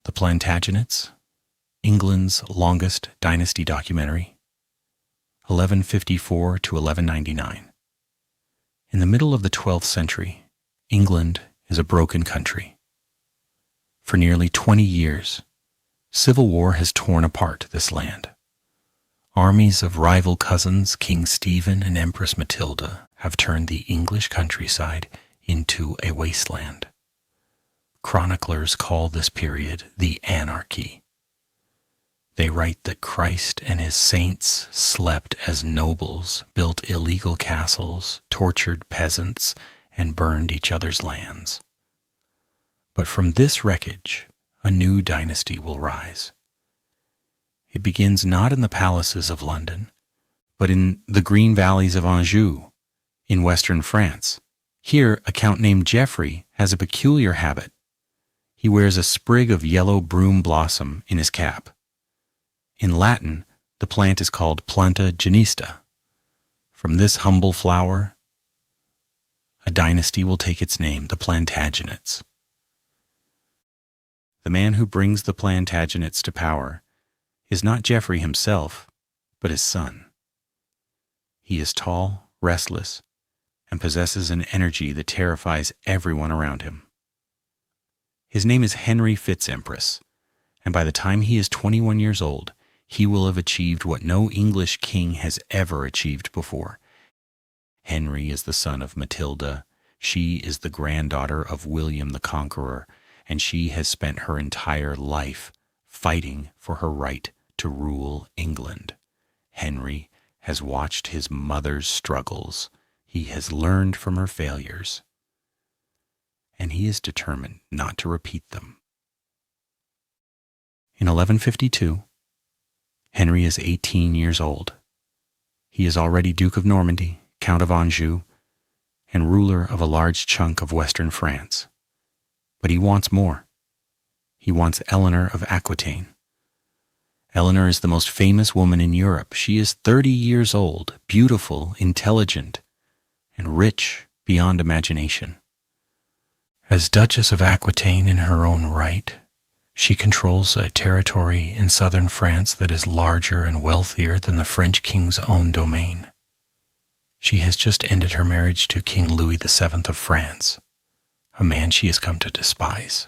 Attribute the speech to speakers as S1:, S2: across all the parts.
S1: The Plantagenets, England's longest dynasty documentary, 1154 to 1199. In the middle of the 12th century, England is a broken country. For nearly 20 years, civil war has torn apart this land. Armies of rival cousins, King Stephen and Empress Matilda, have turned the English countryside into a wasteland. Chroniclers call this period the Anarchy. They write that Christ and his saints slept as nobles, built illegal castles, tortured peasants, and burned each other's lands. But from this wreckage, a new dynasty will rise. It begins not in the palaces of London, but in the green valleys of Anjou, in western France. Here, a count named Geoffrey has a peculiar habit. He wears a sprig of yellow broom blossom in his cap. In Latin, the plant is called Plantagenista. From this humble flower, a dynasty will take its name, the Plantagenets. The man who brings the Plantagenets to power is not Geoffrey himself, but his son. He is tall, restless, and possesses an energy that terrifies everyone around him. His name is Henry Fitz-Empress, and by the time he is 21 years old, he will have achieved what no English king has ever achieved before. Henry is the son of Matilda. She is the granddaughter of William the Conqueror, and she has spent her entire life fighting for her right to rule England. Henry has watched his mother's struggles. He has learned from her failures, and he is determined not to repeat them. In 1152, Henry is 18 years old. He is already Duke of Normandy, Count of Anjou, and ruler of a large chunk of western France. But he wants more. He wants Eleanor of Aquitaine. Eleanor is the most famous woman in Europe. She is 30 years old, beautiful, intelligent, and rich beyond imagination. As Duchess of Aquitaine in her own right, she controls a territory in southern France that is larger and wealthier than the French king's own domain. She has just ended her marriage to King Louis VII of France, a man she has come to despise.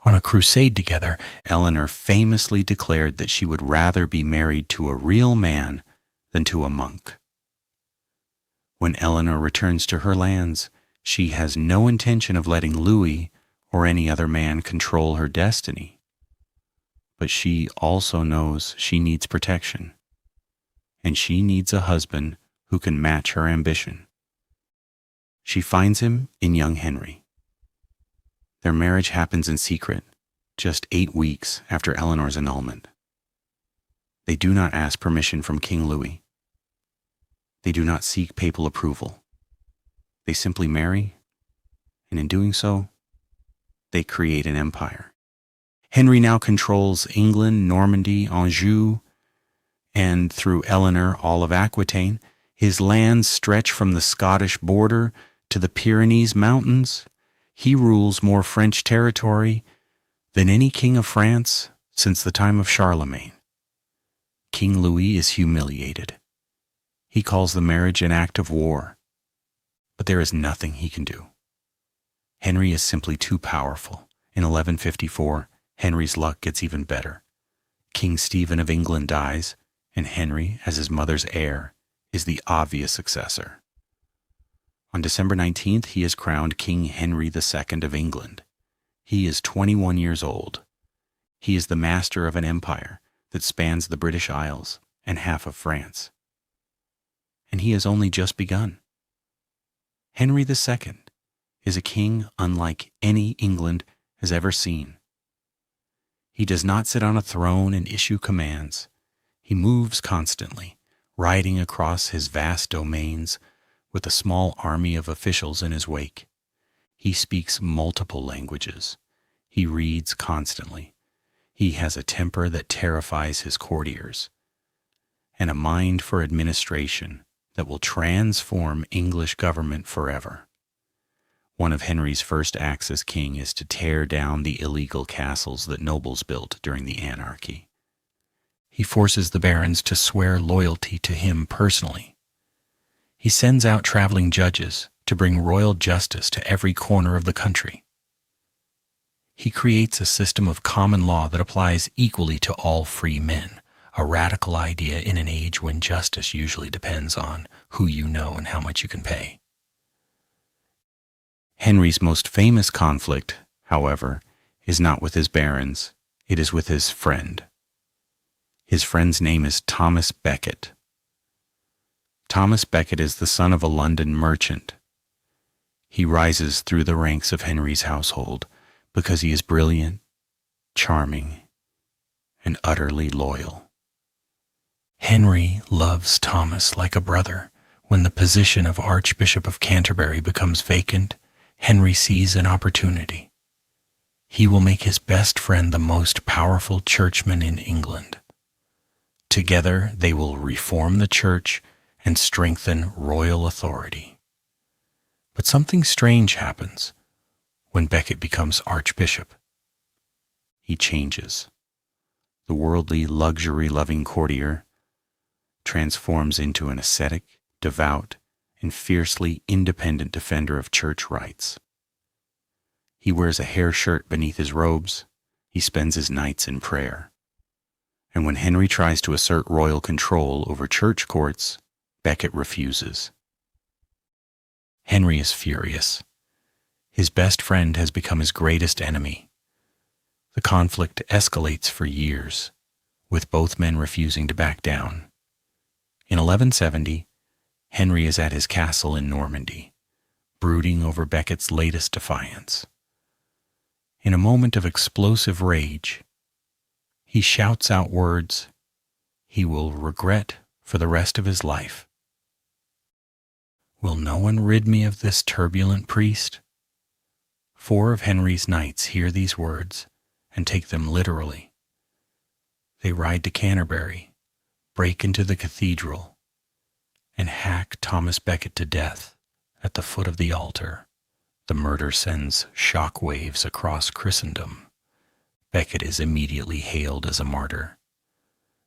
S1: On a crusade together, Eleanor famously declared that she would rather be married to a real man than to a monk. When Eleanor returns to her lands, she has no intention of letting Louis or any other man control her destiny. But she also knows she needs protection, and she needs a husband who can match her ambition. She finds him in young Henry. Their marriage happens in secret, just 8 weeks after Eleanor's annulment. They do not ask permission from King Louis. They do not seek papal approval. They simply marry, and in doing so, they create an empire. Henry now controls England, Normandy, Anjou, and through Eleanor, all of Aquitaine. His lands stretch from the Scottish border to the Pyrenees Mountains. He rules more French territory than any king of France since the time of Charlemagne. King Louis is humiliated. He calls the marriage an act of war, but there is nothing he can do. Henry is simply too powerful. In 1154, Henry's luck gets even better. King Stephen of England dies, and Henry, as his mother's heir, is the obvious successor. On December 19th, he is crowned King Henry II of England. He is 21 years old. He is the master of an empire that spans the British Isles and half of France. And he has only just begun. Henry II is a king unlike any England has ever seen. He does not sit on a throne and issue commands. He moves constantly, riding across his vast domains with a small army of officials in his wake. He speaks multiple languages. He reads constantly. He has a temper that terrifies his courtiers, and a mind for administration that will transform English government forever. One of Henry's first acts as king is to tear down the illegal castles that nobles built during the anarchy. He forces the barons to swear loyalty to him personally. He sends out traveling judges to bring royal justice to every corner of the country. He creates a system of common law that applies equally to all free men, a radical idea in an age when justice usually depends on who you know and how much you can pay. Henry's most famous conflict, however, is not with his barons, it is with his friend. His friend's name is Thomas Becket. Thomas Becket is the son of a London merchant. He rises through the ranks of Henry's household because he is brilliant, charming, and utterly loyal. Henry loves Thomas like a brother. When the position of Archbishop of Canterbury becomes vacant, Henry sees an opportunity. He will make his best friend the most powerful churchman in England. Together they will reform the church and strengthen royal authority. But something strange happens when Becket becomes archbishop. He changes. The worldly, luxury-loving courtier transforms into an ascetic, devout, and fiercely independent defender of church rights. He wears a hair shirt beneath his robes. He spends his nights in prayer. And when Henry tries to assert royal control over church courts, Becket refuses. Henry is furious. His best friend has become his greatest enemy. The conflict escalates for years, with both men refusing to back down. In 1170, Henry is at his castle in Normandy, brooding over Becket's latest defiance. In a moment of explosive rage, he shouts out words he will regret for the rest of his life. Will no one rid me of this turbulent priest? 4 of Henry's knights hear these words and take them literally. They ride to Canterbury, break into the cathedral, and hack Thomas Becket to death at the foot of the altar. The murder sends shock waves across Christendom. Becket is immediately hailed as a martyr.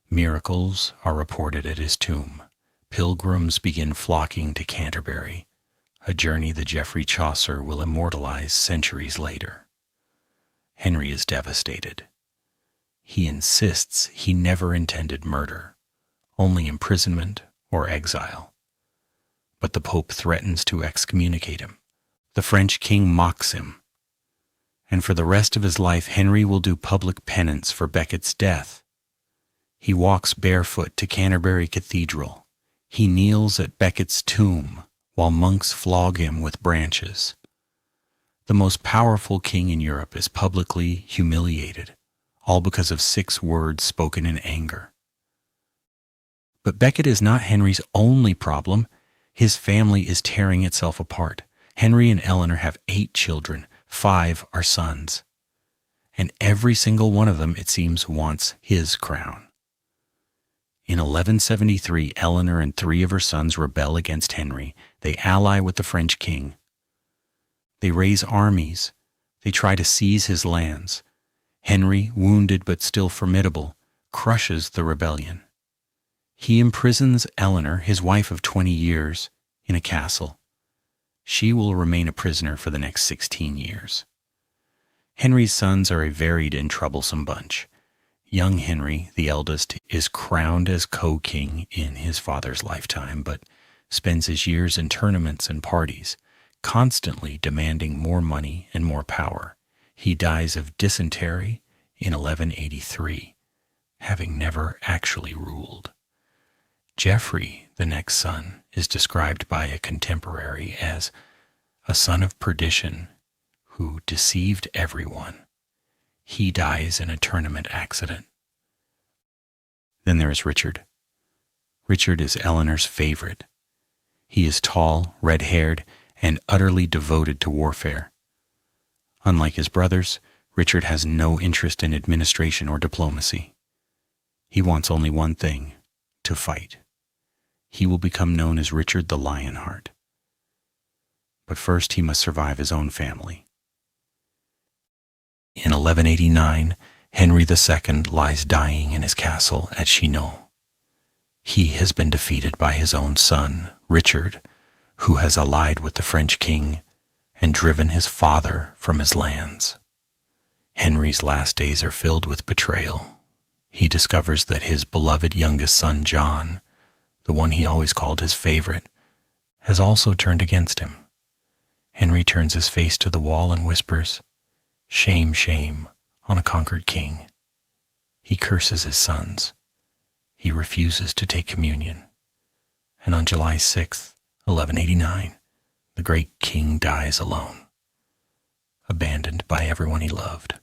S1: Miracles are reported at his tomb. Pilgrims begin flocking to Canterbury, a journey that Geoffrey Chaucer will immortalize centuries later. Henry is devastated. He insists he never intended murder, only imprisonment or exile. But the Pope threatens to excommunicate him. The French king mocks him. And for the rest of his life, Henry will do public penance for Becket's death. He walks barefoot to Canterbury Cathedral. He kneels at Becket's tomb while monks flog him with branches. The most powerful king in Europe is publicly humiliated, all because of 6 words spoken in anger. But Becket is not Henry's only problem. His family is tearing itself apart. Henry and Eleanor have 8 children. 5 are sons. And every single one of them, it seems, wants his crown. In 1173, Eleanor and 3 of her sons rebel against Henry. They ally with the French king. They raise armies. They try to seize his lands. Henry, wounded but still formidable, crushes the rebellion. He imprisons Eleanor, his wife of 20 years, in a castle. She will remain a prisoner for the next 16 years. Henry's sons are a varied and troublesome bunch. Young Henry, the eldest, is crowned as co-king in his father's lifetime, but spends his years in tournaments and parties, constantly demanding more money and more power. He dies of dysentery in 1183, having never actually ruled. Geoffrey, the next son, is described by a contemporary as a son of perdition who deceived everyone. He dies in a tournament accident. Then there is Richard. Richard is Eleanor's favorite. He is tall, red-haired, and utterly devoted to warfare. Unlike his brothers, Richard has no interest in administration or diplomacy. He wants only one thing: to fight. He will become known as Richard the Lionheart. but first he must survive his own family. In 1189, Henry II lies dying in his castle at Chinon. He has been defeated by his own son, Richard, who has allied with the French king and driven his father from his lands. Henry's last days are filled with betrayal. He discovers that his beloved youngest son, John, the one he always called his favorite, has also turned against him. Henry turns his face to the wall and whispers, "Shame, shame on a conquered king." He curses his sons. He refuses to take communion. And on July 6th, 1189, the great king dies alone, abandoned by everyone he loved.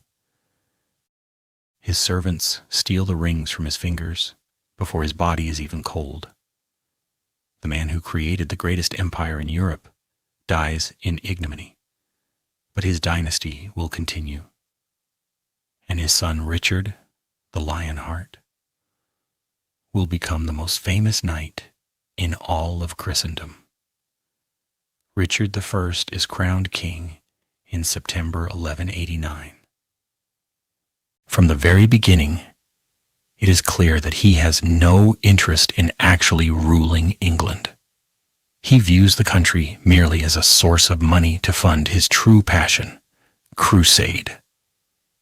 S1: His servants steal the rings from his fingers before his body is even cold. The man who created the greatest empire in Europe dies in ignominy, but his dynasty will continue. And his son Richard, the Lionheart, will become the most famous knight in all of Christendom. Richard I is crowned king in September 1189. From the very beginning, it is clear that he has no interest in actually ruling England. He views the country merely as a source of money to fund his true passion, crusade.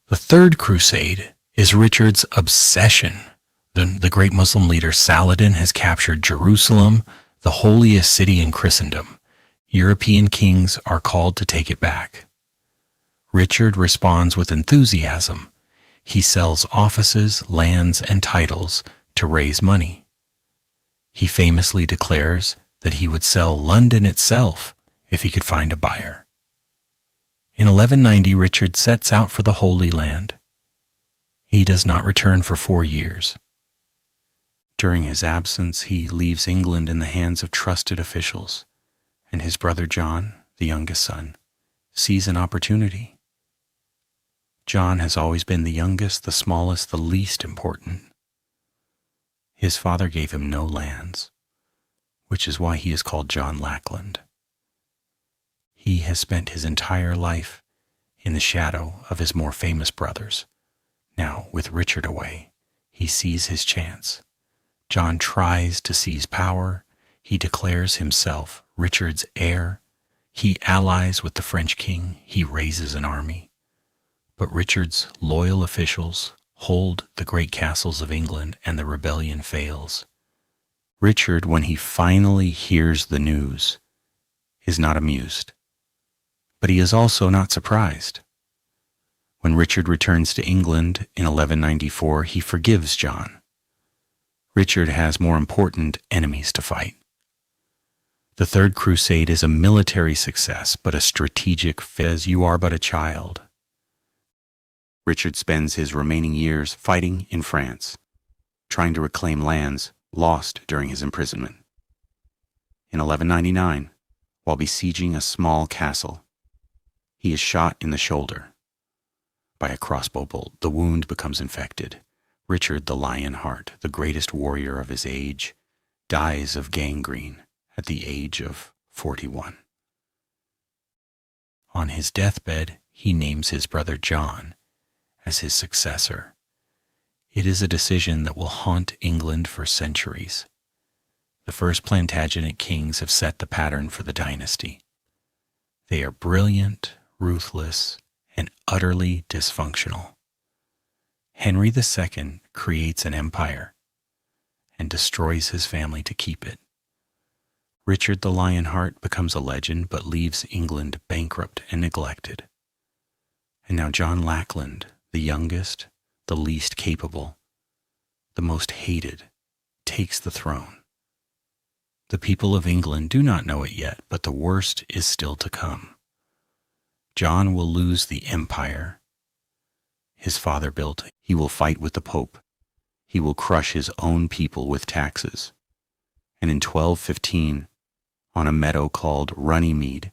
S1: The Third Crusade is Richard's obsession. The great Muslim leader Saladin has captured Jerusalem, the holiest city in Christendom. European kings are called to take it back. Richard responds with enthusiasm. He sells offices, lands, and titles to raise money. He famously declares that he would sell London itself if he could find a buyer. In 1190, Richard sets out for the Holy Land. He does not return for 4 years. During his absence, he leaves England in the hands of trusted officials, and his brother John, the youngest son, sees an opportunity. John has always been the youngest, the smallest, the least important. His father gave him no lands, which is why he is called John Lackland. He has spent his entire life in the shadow of his more famous brothers. Now, with Richard away, he sees his chance. John tries to seize power. He declares himself Richard's heir. He allies with the French king. He raises an army. But Richard's loyal officials hold the great castles of England, and the rebellion fails. Richard, when he finally hears the news, is not amused. But he is also not surprised. When Richard returns to England in 1194, he forgives John. Richard has more important enemies to fight. The Third Crusade is a military success, but a strategic failure. You are but a child. Richard spends his remaining years fighting in France, trying to reclaim lands lost during his imprisonment. In 1199, while besieging a small castle, he is shot in the shoulder by a crossbow bolt. The wound becomes infected. Richard the Lionheart, the greatest warrior of his age, dies of gangrene at the age of 41. On his deathbed, he names his brother John as his successor. It is a decision that will haunt England for centuries. The first Plantagenet kings have set the pattern for the dynasty. They are brilliant, ruthless, and utterly dysfunctional. Henry II creates an empire and destroys his family to keep it. Richard the Lionheart becomes a legend but leaves England bankrupt and neglected. And now John Lackland, the youngest, the least capable, the most hated, takes the throne. The people of England do not know it yet, but the worst is still to come. John will lose the empire his father built. He will fight with the Pope. He will crush his own people with taxes. And in 1215, on a meadow called Runnymede,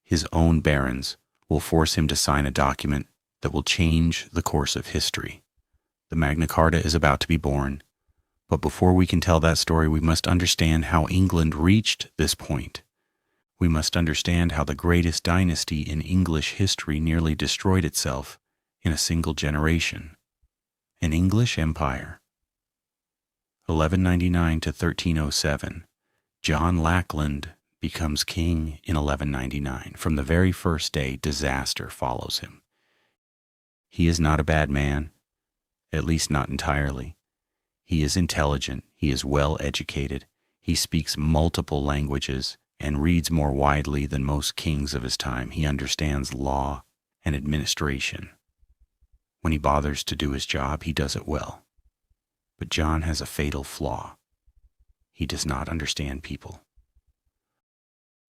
S1: his own barons will force him to sign a document that will change the course of history. The Magna Carta is about to be born, but before we can tell that story, we must understand how England reached this point. we must understand how the greatest dynasty in English history nearly destroyed itself in a single generation. An English empire. 1199 to 1307. John Lackland becomes king in 1199. From the very first day, disaster follows him. He is not a bad man, at least not entirely. He is intelligent, he is well educated, he speaks multiple languages, and reads more widely than most kings of his time. He understands law and administration. When he bothers to do his job, he does it well. But John has a fatal flaw. He does not understand people.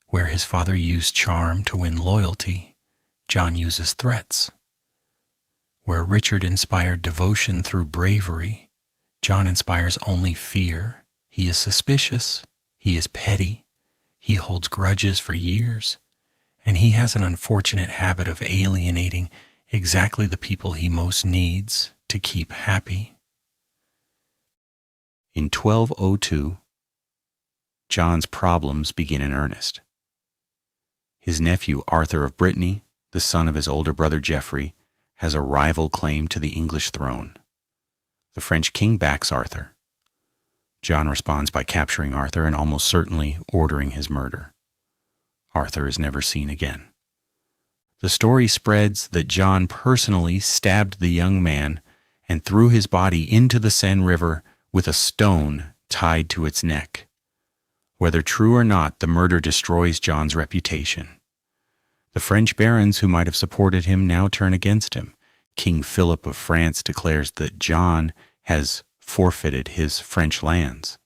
S1: Where his father used charm to win loyalty, John uses threats. Where Richard inspired devotion through bravery, John inspires only fear. He is suspicious, he is petty, he holds grudges for years, and he has an unfortunate habit of alienating exactly the people he most needs to keep happy. In 1202, John's problems begin in earnest. His nephew Arthur of Brittany, the son of his older brother Geoffrey, has a rival claim to the English throne. The French king backs Arthur. John responds by capturing Arthur and almost certainly ordering his murder. Arthur is never seen again. The story spreads that John personally stabbed the young man and threw his body into the Seine River with a stone tied to its neck. Whether true or not, the murder destroys John's reputation. The French barons who might have supported him now turn against him. King Philip of France declares that John has forfeited his French lands.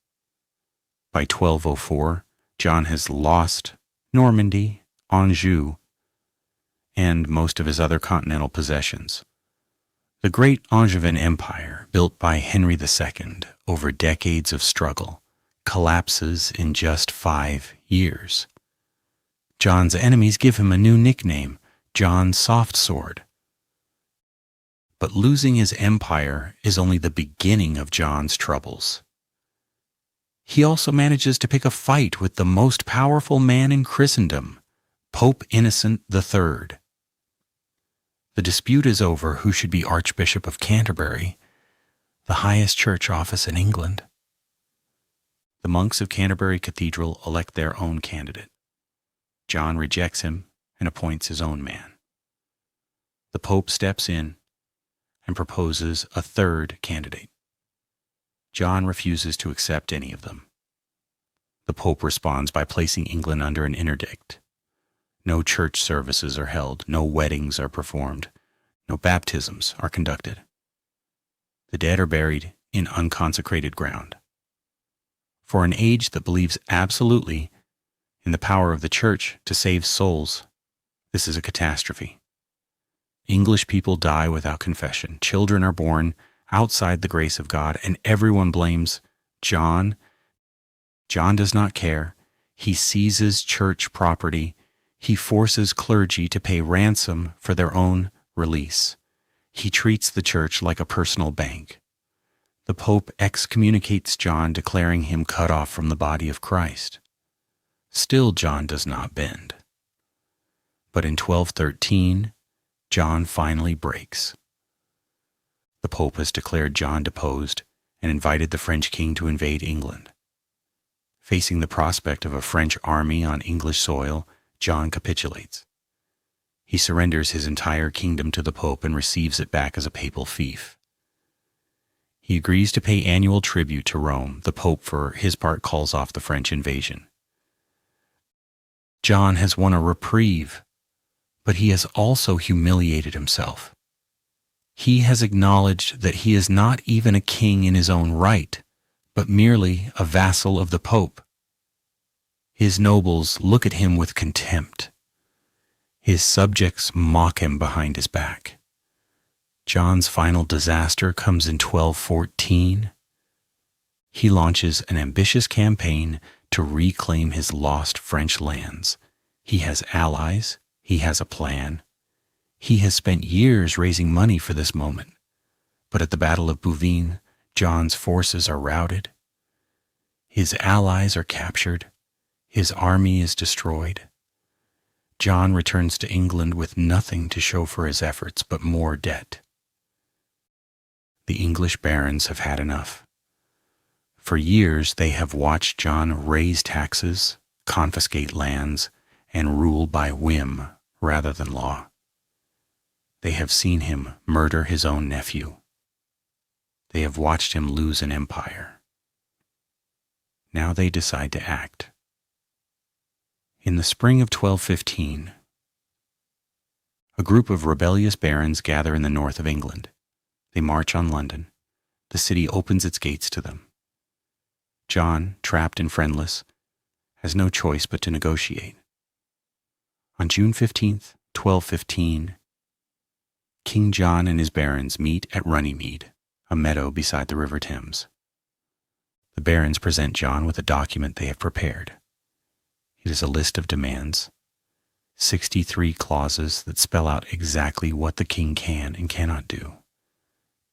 S1: By 1204, John has lost Normandy, Anjou, and most of his other continental possessions. The great Angevin Empire, built by Henry II over decades of struggle, collapses in just 5 years. John's enemies give him a new nickname, John Softsword. But losing his empire is only the beginning of John's troubles. He also manages to pick a fight with the most powerful man in Christendom, Pope Innocent III. The dispute is over who should be Archbishop of Canterbury, the highest church office in England. The monks of Canterbury Cathedral elect their own candidate. John rejects him and appoints his own man. The Pope steps in and proposes a third candidate. John refuses to accept any of them. The Pope responds by placing England under an interdict. No church services are held, no weddings are performed, no baptisms are conducted. The dead are buried in unconsecrated ground. For an age that believes absolutely in the power of the church to save souls, this is a catastrophe. English people die without confession. Children are born outside the grace of God, and everyone blames John. John does not care. He seizes church property. He forces clergy to pay ransom for their own release. He treats the church like a personal bank. The Pope excommunicates John, declaring him cut off from the body of Christ. Still, John does not bend. But in 1213, John finally breaks. The Pope has declared John deposed and invited the French king to invade England. Facing the prospect of a French army on English soil, John capitulates. He surrenders his entire kingdom to the Pope and receives it back as a papal fief. He agrees to pay annual tribute to Rome. The Pope, for his part, calls off the French invasion. John has won a reprieve, but he has also humiliated himself. He has acknowledged that he is not even a king in his own right, but merely a vassal of the Pope. His nobles look at him with contempt. His subjects mock him behind his back. John's final disaster comes in 1214. He launches an ambitious campaign to reclaim his lost French lands. He has allies. He has a plan. He has spent years raising money for this moment. But at the Battle of Bouvines, John's forces are routed. His allies are captured. His army is destroyed. John returns to England with nothing to show for his efforts but more debt. The English barons have had enough. For years they have watched John raise taxes, confiscate lands, and rule by whim rather than law. They have seen him murder his own nephew. They have watched him lose an empire. Now they decide to act. In the spring of 1215, a group of rebellious barons gather in the north of England. They march on London. The city opens its gates to them. John, trapped and friendless, has no choice but to negotiate. On June 15th, 1215, King John and his barons meet at Runnymede, a meadow beside the River Thames. The barons present John with a document they have prepared. It is a list of demands, 63 clauses that spell out exactly what the king can and cannot do.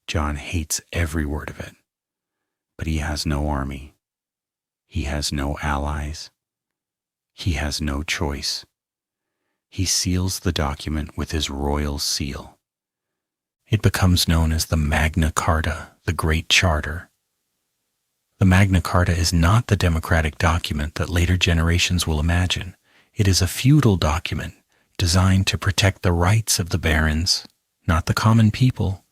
S1: John hates every word of it, but he has no army. He has no allies. He has no choice. He seals the document with his royal seal. It becomes known as the Magna Carta, the Great Charter. The Magna Carta is not the democratic document that later generations will imagine. It is a feudal document designed to protect the rights of the barons, not the common people.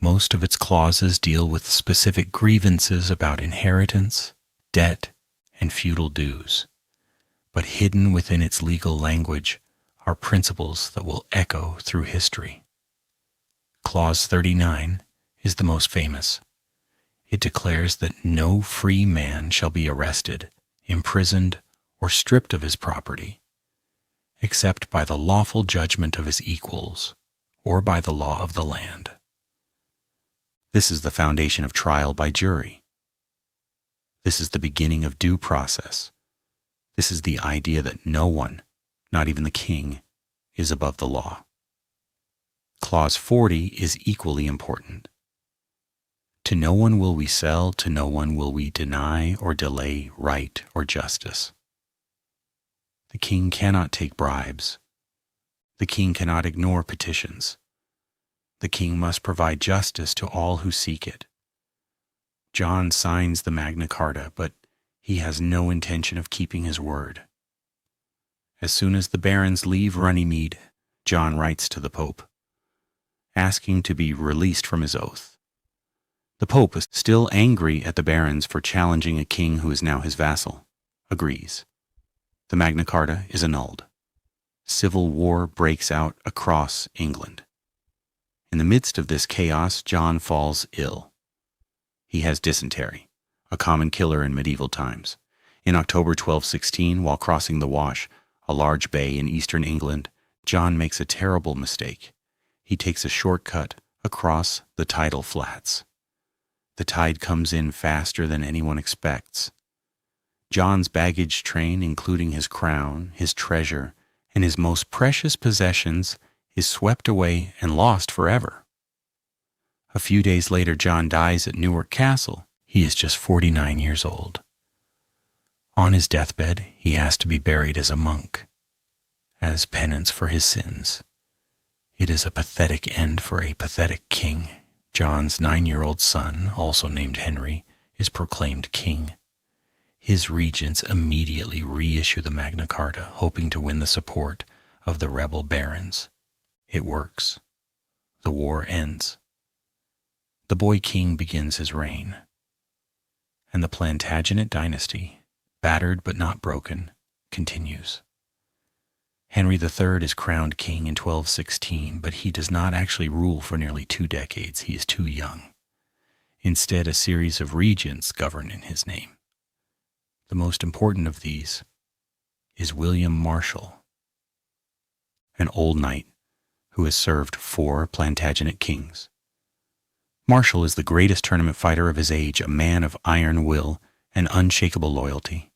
S1: Most of its clauses deal with specific grievances about inheritance, debt, and feudal dues. But hidden within its legal language are principles that will echo through history. Clause 39 is the most famous. It declares that no free man shall be arrested, imprisoned, or stripped of his property, except by the lawful judgment of his equals, or by the law of the land. This is the foundation of trial by jury. This is the beginning of due process. This is the idea that no one, not even the king, is above the law. Clause 40 is equally important. To no one will we sell, to no one will we deny or delay right or justice. The king cannot take bribes. The king cannot ignore petitions. The king must provide justice to all who seek it. John signs the Magna Carta, but he has no intention of keeping his word. As soon as the barons leave Runnymede, John writes to the Pope, asking to be released from his oath. The Pope is still angry at the barons for challenging a king who is now his vassal, agrees. The Magna Carta is annulled. Civil war breaks out across England. In the midst of this chaos, John falls ill. He has dysentery, a common killer in medieval times. In October 1216, while crossing the Wash, a large bay in eastern England, John makes a terrible mistake. He takes a shortcut across the tidal flats. The tide comes in faster than anyone expects. John's baggage train, including his crown, his treasure, and his most precious possessions, is swept away and lost forever. A few days later, John dies at Newark Castle. He is just 49 years old. On his deathbed, he asked to be buried as a monk, as penance for his sins. It is a pathetic end for a pathetic king. John's 9-year-old son, also named Henry, is proclaimed king. His regents immediately reissue the Magna Carta, hoping to win the support of the rebel barons. It works. The war ends. The boy king begins his reign. And the Plantagenet dynasty, battered but not broken, continues. Henry III is crowned king in 1216, but he does not actually rule for nearly 2 decades. He is too young. Instead, a series of regents govern in his name. The most important of these is William Marshal, an old knight who has served 4 Plantagenet kings. Marshal is the greatest tournament fighter of his age, a man of iron will and unshakable loyalty.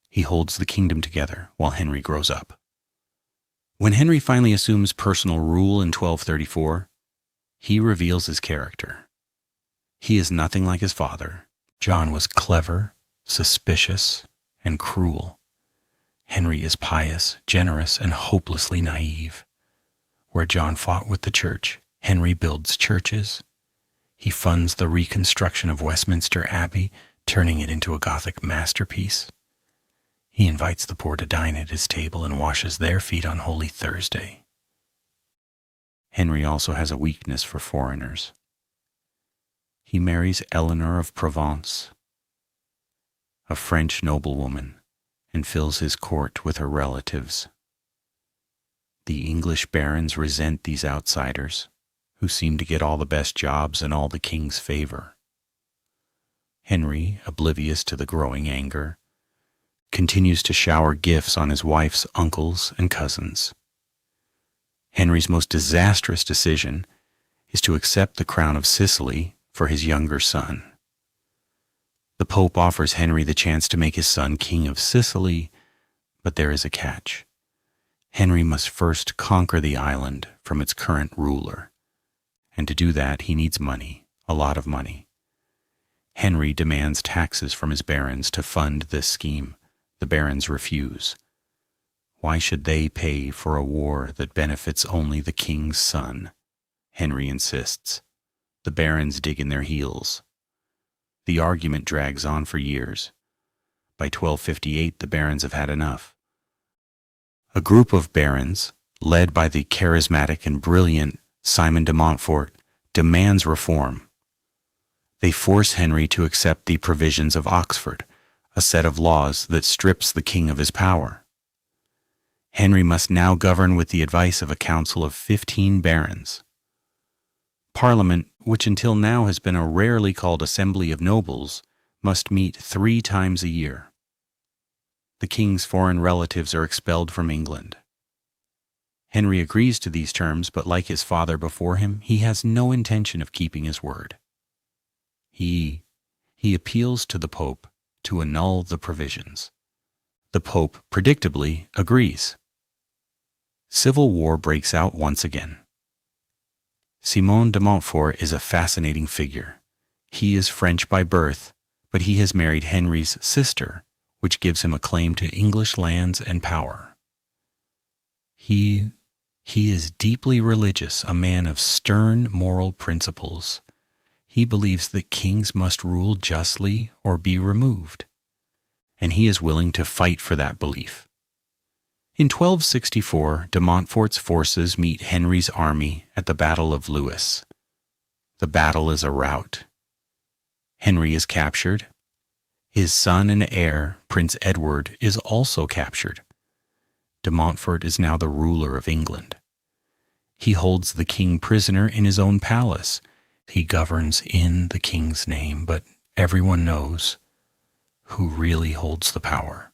S1: He holds the kingdom together while Henry grows up. When Henry finally assumes personal rule in 1234, he reveals his character. He is nothing like his father. John was clever, suspicious, and cruel. Henry is pious, generous, and hopelessly naive. Where John fought with the church, Henry builds churches. He funds the reconstruction of Westminster Abbey, turning it into a Gothic masterpiece. He invites the poor to dine at his table and washes their feet on Holy Thursday. Henry also has a weakness for foreigners. He marries Eleanor of Provence, a French noblewoman, and fills his court with her relatives. The English barons resent these outsiders, who seem to get all the best jobs and all the king's favor. Henry, oblivious to the growing anger, continues to shower gifts on his wife's uncles and cousins. Henry's most disastrous decision is to accept the crown of Sicily for his younger son. The Pope offers Henry the chance to make his son king of Sicily, but there is a catch. Henry must first conquer the island from its current ruler, and to do that he needs money, a lot of money. Henry demands taxes from his barons to fund this scheme. The barons refuse. Why should they pay for a war that benefits only the king's son? Henry insists. The barons dig in their heels. The argument drags on for years. By 1258, the barons have had enough. A group of barons, led by the charismatic and brilliant Simon de Montfort, demands reform. They force Henry to accept the provisions of Oxford, a set of laws that strips the king of his power. Henry must now govern with the advice of a council of 15 barons. Parliament, which until now has been a rarely called assembly of nobles, must meet 3 times a year. The king's foreign relatives are expelled from England. Henry agrees to these terms, but like his father before him, he has no intention of keeping his word. He appeals to the Pope to annul the provisions. The Pope, predictably, agrees. Civil war breaks out once again. Simon de Montfort is a fascinating figure. He is French by birth, but he has married Henry's sister, which gives him a claim to English lands and power. He is deeply religious, a man of stern moral principles. He believes that kings must rule justly or be removed, and he is willing to fight for that belief. In 1264, de Montfort's forces meet Henry's army at the Battle of Lewes. The battle is a rout. Henry is captured. His son and heir, Prince Edward, is also captured. De Montfort is now the ruler of England. He holds the king prisoner in his own palace. He governs in the king's name, but everyone knows who really holds the power.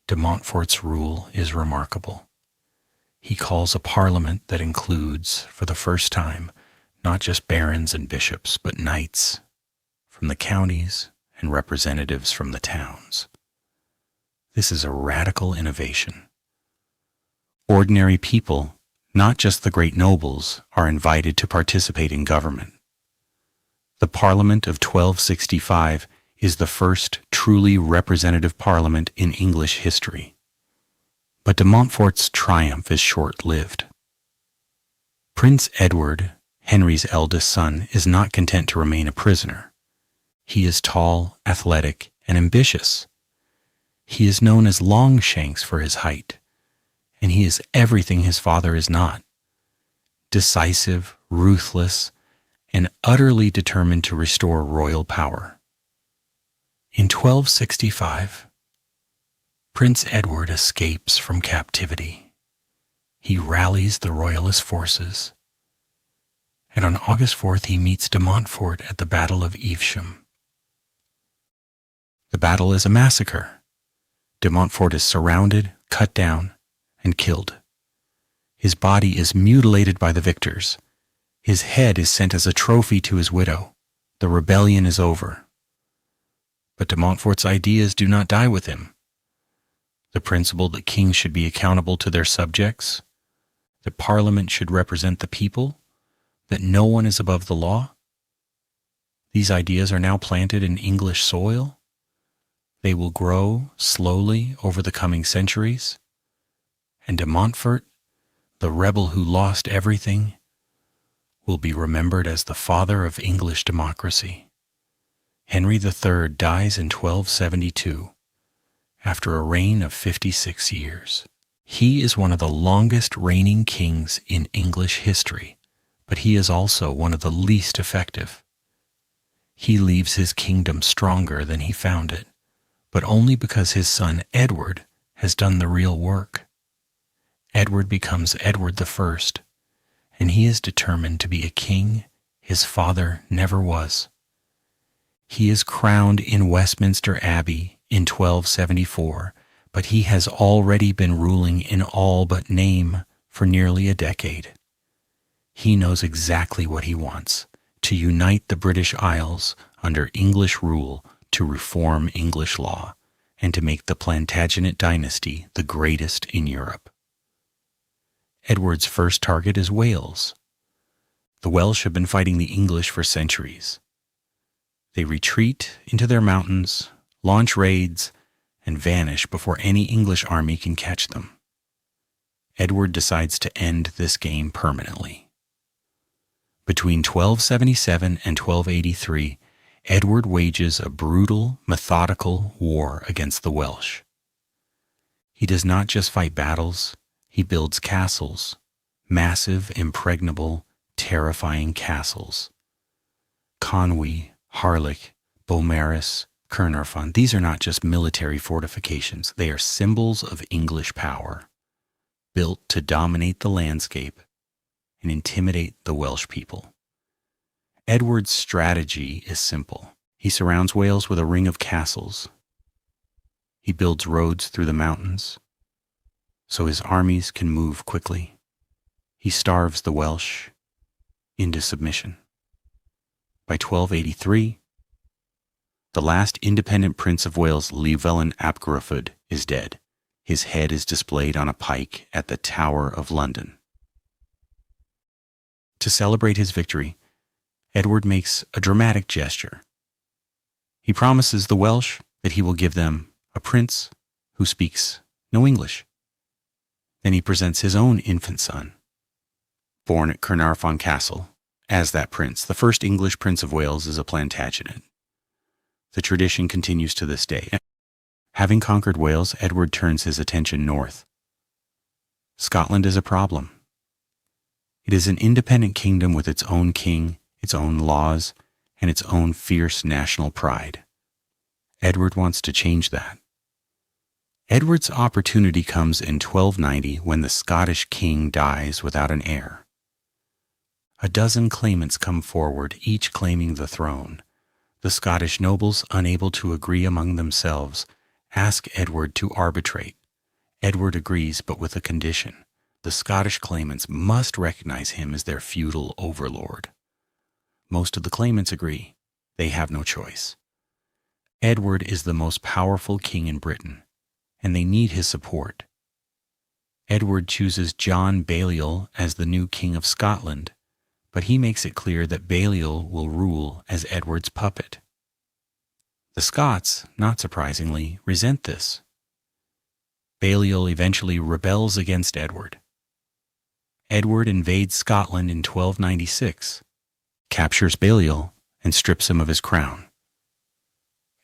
S1: De Montfort's rule is remarkable. He calls a parliament that includes, for the first time, not just barons and bishops, but knights from the counties and representatives from the towns. This is a radical innovation. Ordinary people, not just the great nobles, are invited to participate in government. The Parliament of 1265 is the first truly representative parliament in English history. But de Montfort's triumph is short-lived. Prince Edward, Henry's eldest son, is not content to remain a prisoner. He is tall, athletic, and ambitious. He is known as Longshanks for his height, and he is everything his father is not: decisive, ruthless, and utterly determined to restore royal power. In 1265, Prince Edward escapes from captivity. He rallies the royalist forces, and on August 4th he meets de Montfort at the Battle of Evesham. The battle is a massacre. De Montfort is surrounded, cut down, and killed. His body is mutilated by the victors. His head is sent as a trophy to his widow. The rebellion is over. But de Montfort's ideas do not die with him. The principle that kings should be accountable to their subjects, that Parliament should represent the people, that no one is above the law, these ideas are now planted in English soil. They will grow slowly over the coming centuries, and de Montfort, the rebel who lost everything, will be remembered as the father of English democracy. Henry III dies in 1272, after a reign of 56 years. He is one of the longest reigning kings in English history, but he is also one of the least effective. He leaves his kingdom stronger than he found it, but only because his son Edward has done the real work. Edward becomes Edward I, and he is determined to be a king his father never was. He is crowned in Westminster Abbey in 1274, but he has already been ruling in all but name for nearly a decade. He knows exactly what he wants: to unite the British Isles under English rule, to reform English law, and to make the Plantagenet dynasty the greatest in Europe. Edward's first target is Wales. The Welsh have been fighting the English for centuries. They retreat into their mountains, launch raids, and vanish before any English army can catch them. Edward decides to end this game permanently. Between 1277 and 1283, Edward wages a brutal, methodical war against the Welsh. He does not just fight battles, he builds castles, massive, impregnable, terrifying castles. Conwy, Harlech, Beaumaris, Caernarfon, these are not just military fortifications, they are symbols of English power, built to dominate the landscape and intimidate the Welsh people. Edward's strategy is simple. He surrounds Wales with a ring of castles. He builds roads through the mountains so his armies can move quickly. He starves the Welsh into submission. By 1283, the last independent Prince of Wales, Llywelyn ap Gruffudd, is dead. His head is displayed on a pike at the Tower of London. To celebrate his victory, Edward makes a dramatic gesture. He promises the Welsh that he will give them a prince who speaks no English. Then he presents his own infant son, born at Caernarfon Castle, as that prince. The first English Prince of Wales is a Plantagenet. The tradition continues to this day. Having conquered Wales, Edward turns his attention north. Scotland is a problem. It is an independent kingdom with its own king, its own laws, and its own fierce national pride. Edward wants to change that. Edward's opportunity comes in 1290 when the Scottish king dies without an heir. A dozen claimants come forward, each claiming the throne. The Scottish nobles, unable to agree among themselves, ask Edward to arbitrate. Edward agrees, but with a condition. The Scottish claimants must recognize him as their feudal overlord. Most of the claimants agree. They have no choice. Edward is the most powerful king in Britain, and they need his support. Edward chooses John Balliol as the new king of Scotland, but he makes it clear that Balliol will rule as Edward's puppet. The Scots, not surprisingly, resent this. Balliol eventually rebels against Edward. Edward invades Scotland in 1296, captures Balliol, and strips him of his crown.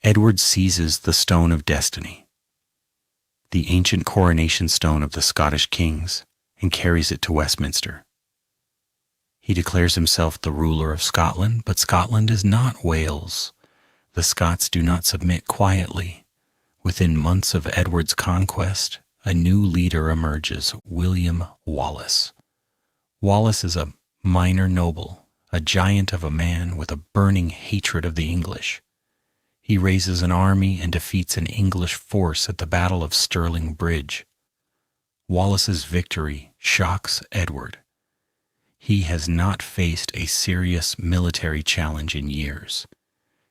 S1: Edward seizes the Stone of Destiny, the ancient coronation stone of the Scottish kings, and carries it to Westminster. He declares himself the ruler of Scotland, but Scotland is not Wales. The Scots do not submit quietly. Within months of Edward's conquest, a new leader emerges, William Wallace. Wallace is a minor noble, a giant of a man with a burning hatred of the English. He raises an army and defeats an English force at the Battle of Stirling Bridge. Wallace's victory shocks Edward. He has not faced a serious military challenge in years.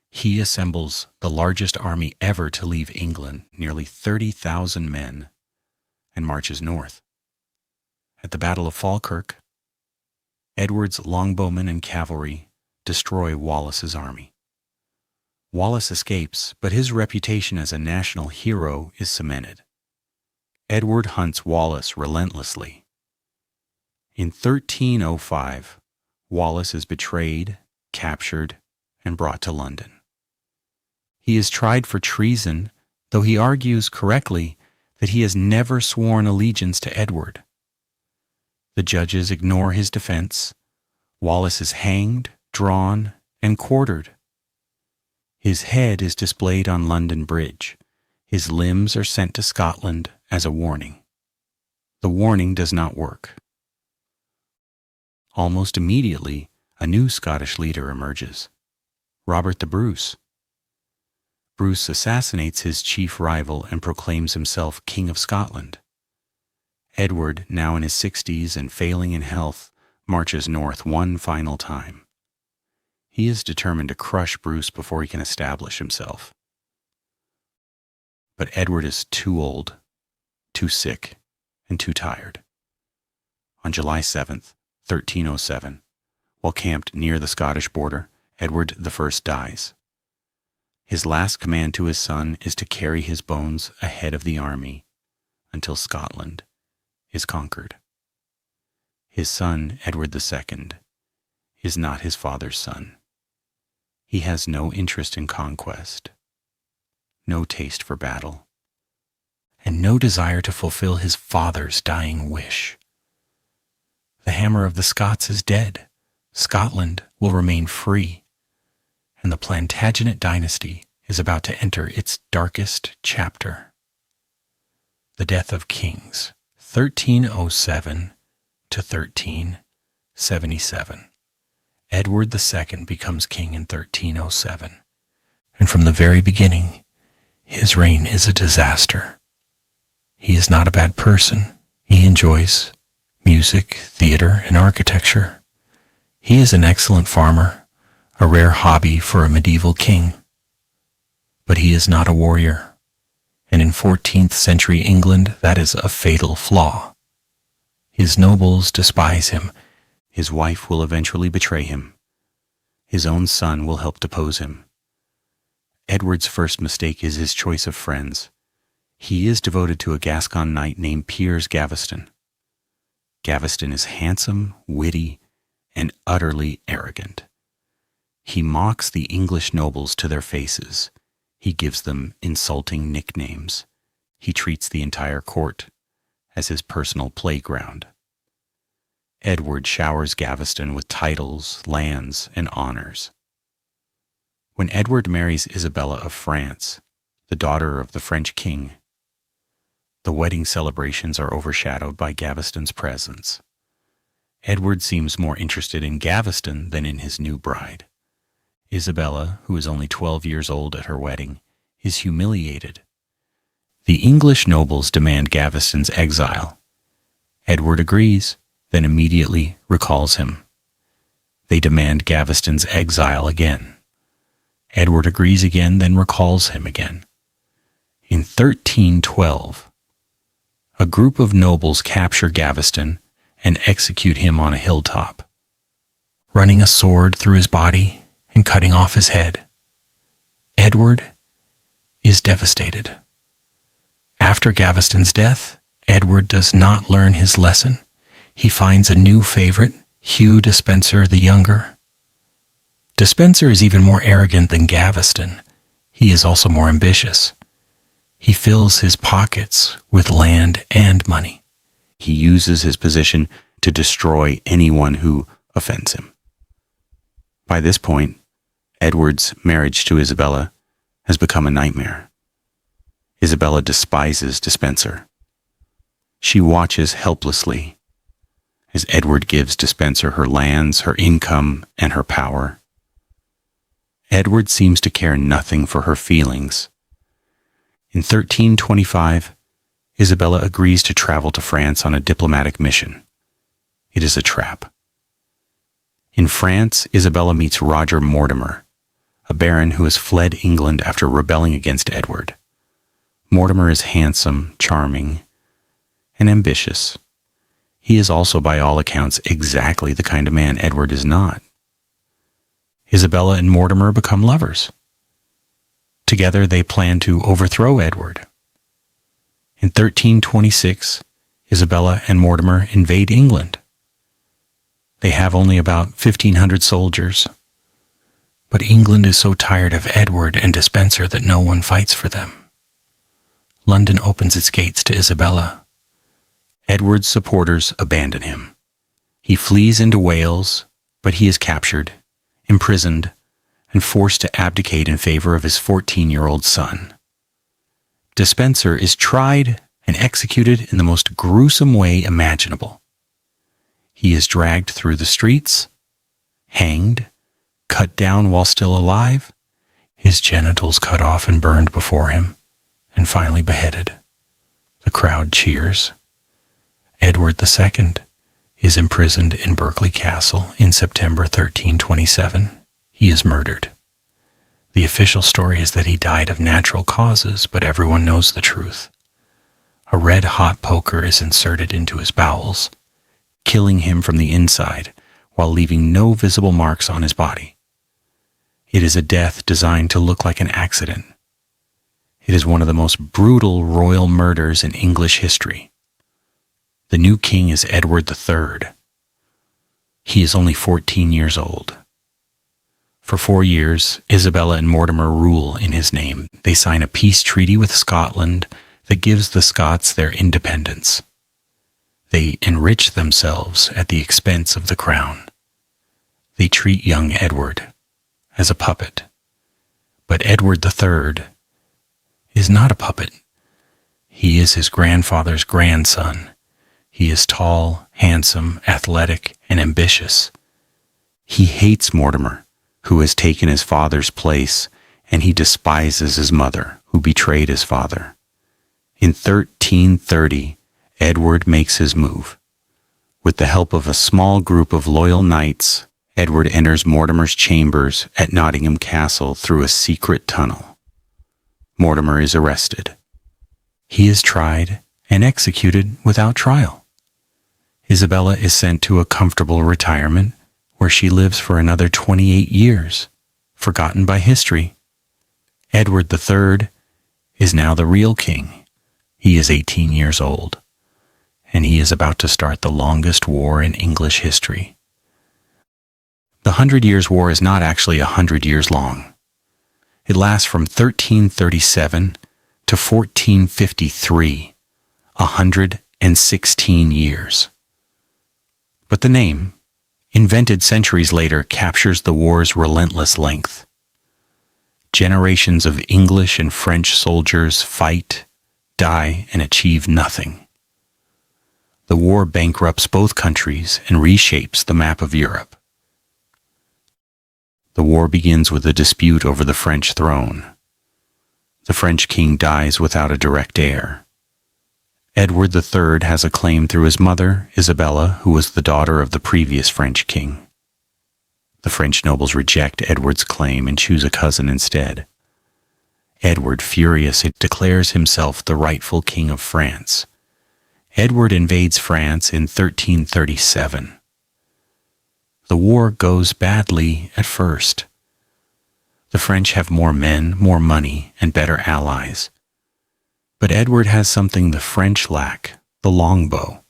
S1: He assembles the largest army ever to leave England, nearly 30,000 men, and marches north. At the Battle of Falkirk, Edward's longbowmen and cavalry destroy Wallace's army. Wallace escapes, but his reputation as a national hero is cemented. Edward hunts Wallace relentlessly. In 1305, Wallace is betrayed, captured, and brought to London. He is tried for treason, though he argues correctly that he has never sworn allegiance to Edward. The judges ignore his defense. Wallace is hanged, drawn, and quartered. His head is displayed on London Bridge. His limbs are sent to Scotland as a warning. The warning does not work. Almost immediately, a new Scottish leader emerges, Robert the Bruce. Bruce assassinates his chief rival and proclaims himself King of Scotland. Edward, now in his 60s and failing in health, marches north one final time. He is determined to crush Bruce before he can establish himself. But Edward is too old, too sick, and too tired. On July 7th, 1307, while camped near the Scottish border, Edward I dies. His last command to his son is to carry his bones ahead of the army until Scotland is conquered. His son, Edward II, is not his father's son. He has no interest in conquest, no taste for battle, and no desire to fulfill his father's dying wish. The hammer of the Scots is dead. Scotland will remain free, and the Plantagenet dynasty is about to enter its darkest chapter. The death of kings, 1307 to 1377. Edward II becomes king in 1307, and from the very beginning, his reign is a disaster. He is not a bad person. He enjoys music, theater, and architecture. He is an excellent farmer, a rare hobby for a medieval king. But he is not a warrior, and in 14th century England that is a fatal flaw. His nobles despise him. His wife will eventually betray him. His own son will help depose him. Edward's first mistake is his choice of friends. He is devoted to a Gascon knight named Piers Gaveston. Gaveston is handsome, witty, and utterly arrogant. He mocks the English nobles to their faces. He gives them insulting nicknames. He treats the entire court as his personal playground. Edward showers Gaveston with titles, lands, and honors. When Edward marries Isabella of France, the daughter of the French king, the wedding celebrations are overshadowed by Gaveston's presence. Edward seems more interested in Gaveston than in his new bride. Isabella, who is only 12 years old at her wedding, is humiliated. The English nobles demand Gaveston's exile. Edward agrees, then immediately recalls him. They demand Gaveston's exile again. Edward agrees again, then recalls him again. In 1312, a group of nobles capture Gaveston and execute him on a hilltop, running a sword through his body and cutting off his head. Edward is devastated. After Gaveston's death, Edward does not learn his lesson. He finds a new favorite, Hugh Despenser the Younger. Despenser is even more arrogant than Gaveston. He is also more ambitious. He fills his pockets with land and money. He uses his position to destroy anyone who offends him. By this point, Edward's marriage to Isabella has become a nightmare. Isabella despises Despenser. She watches helplessly as Edward gives Despenser her lands, her income, and her power. Edward seems to care nothing for her feelings. In 1325, Isabella agrees to travel to France on a diplomatic mission. It is a trap. In France, Isabella meets Roger Mortimer, a baron who has fled England after rebelling against Edward. Mortimer is handsome, charming, and ambitious. He is also, by all accounts, exactly the kind of man Edward is not. Isabella and Mortimer become lovers. Together they plan to overthrow Edward. In 1326, Isabella and Mortimer invade England. They have only about 1,500 soldiers, but England is so tired of Edward and Despenser that no one fights for them. London opens its gates to Isabella. Edward's supporters abandon him. He flees into Wales, but he is captured, imprisoned, and forced to abdicate in favor of his 14-year-old son. Despenser is tried and executed in the most gruesome way imaginable. He is dragged through the streets, hanged, cut down while still alive, his genitals cut off and burned before him, and finally beheaded. The crowd cheers. Edward II is imprisoned in Berkeley Castle in September 1327. He is murdered. The official story is that he died of natural causes, but everyone knows the truth. A red-hot poker is inserted into his bowels, killing him from the inside while leaving no visible marks on his body. It is a death designed to look like an accident. It is one of the most brutal royal murders in English history. The new king is Edward III. He is only 14 years old. For 4 years, Isabella and Mortimer rule in his name. They sign a peace treaty with Scotland that gives the Scots their independence. They enrich themselves at the expense of the crown. They treat young Edward as a puppet. But Edward III is not a puppet. He is his grandfather's grandson. He is tall, handsome, athletic, and ambitious. He hates Mortimer, who has taken his father's place, and he despises his mother, who betrayed his father. In 1330, Edward makes his move. With the help of a small group of loyal knights, Edward enters Mortimer's chambers at Nottingham Castle through a secret tunnel. Mortimer is arrested. He is tried and executed without trial. Isabella is sent to a comfortable retirement where she lives for another 28 years, forgotten by history. Edward III is now the real king. He is 18 years old, and he is about to start the longest war in English history. The 100 Years' War is not actually 100 years long. It lasts from 1337 to 1453, 116 years. But the name, invented centuries later, captures the war's relentless length. Generations of English and French soldiers fight, die, and achieve nothing. The war bankrupts both countries and reshapes the map of Europe. The war begins with a dispute over the French throne. The French king dies without a direct heir. Edward III has a claim through his mother, Isabella, who was the daughter of the previous French king. The French nobles reject Edward's claim and choose a cousin instead. Edward, furious, declares himself the rightful king of France. Edward invades France in 1337. The war goes badly at first. The French have more men, more money, and better allies. But Edward has something the French lack, the longbow.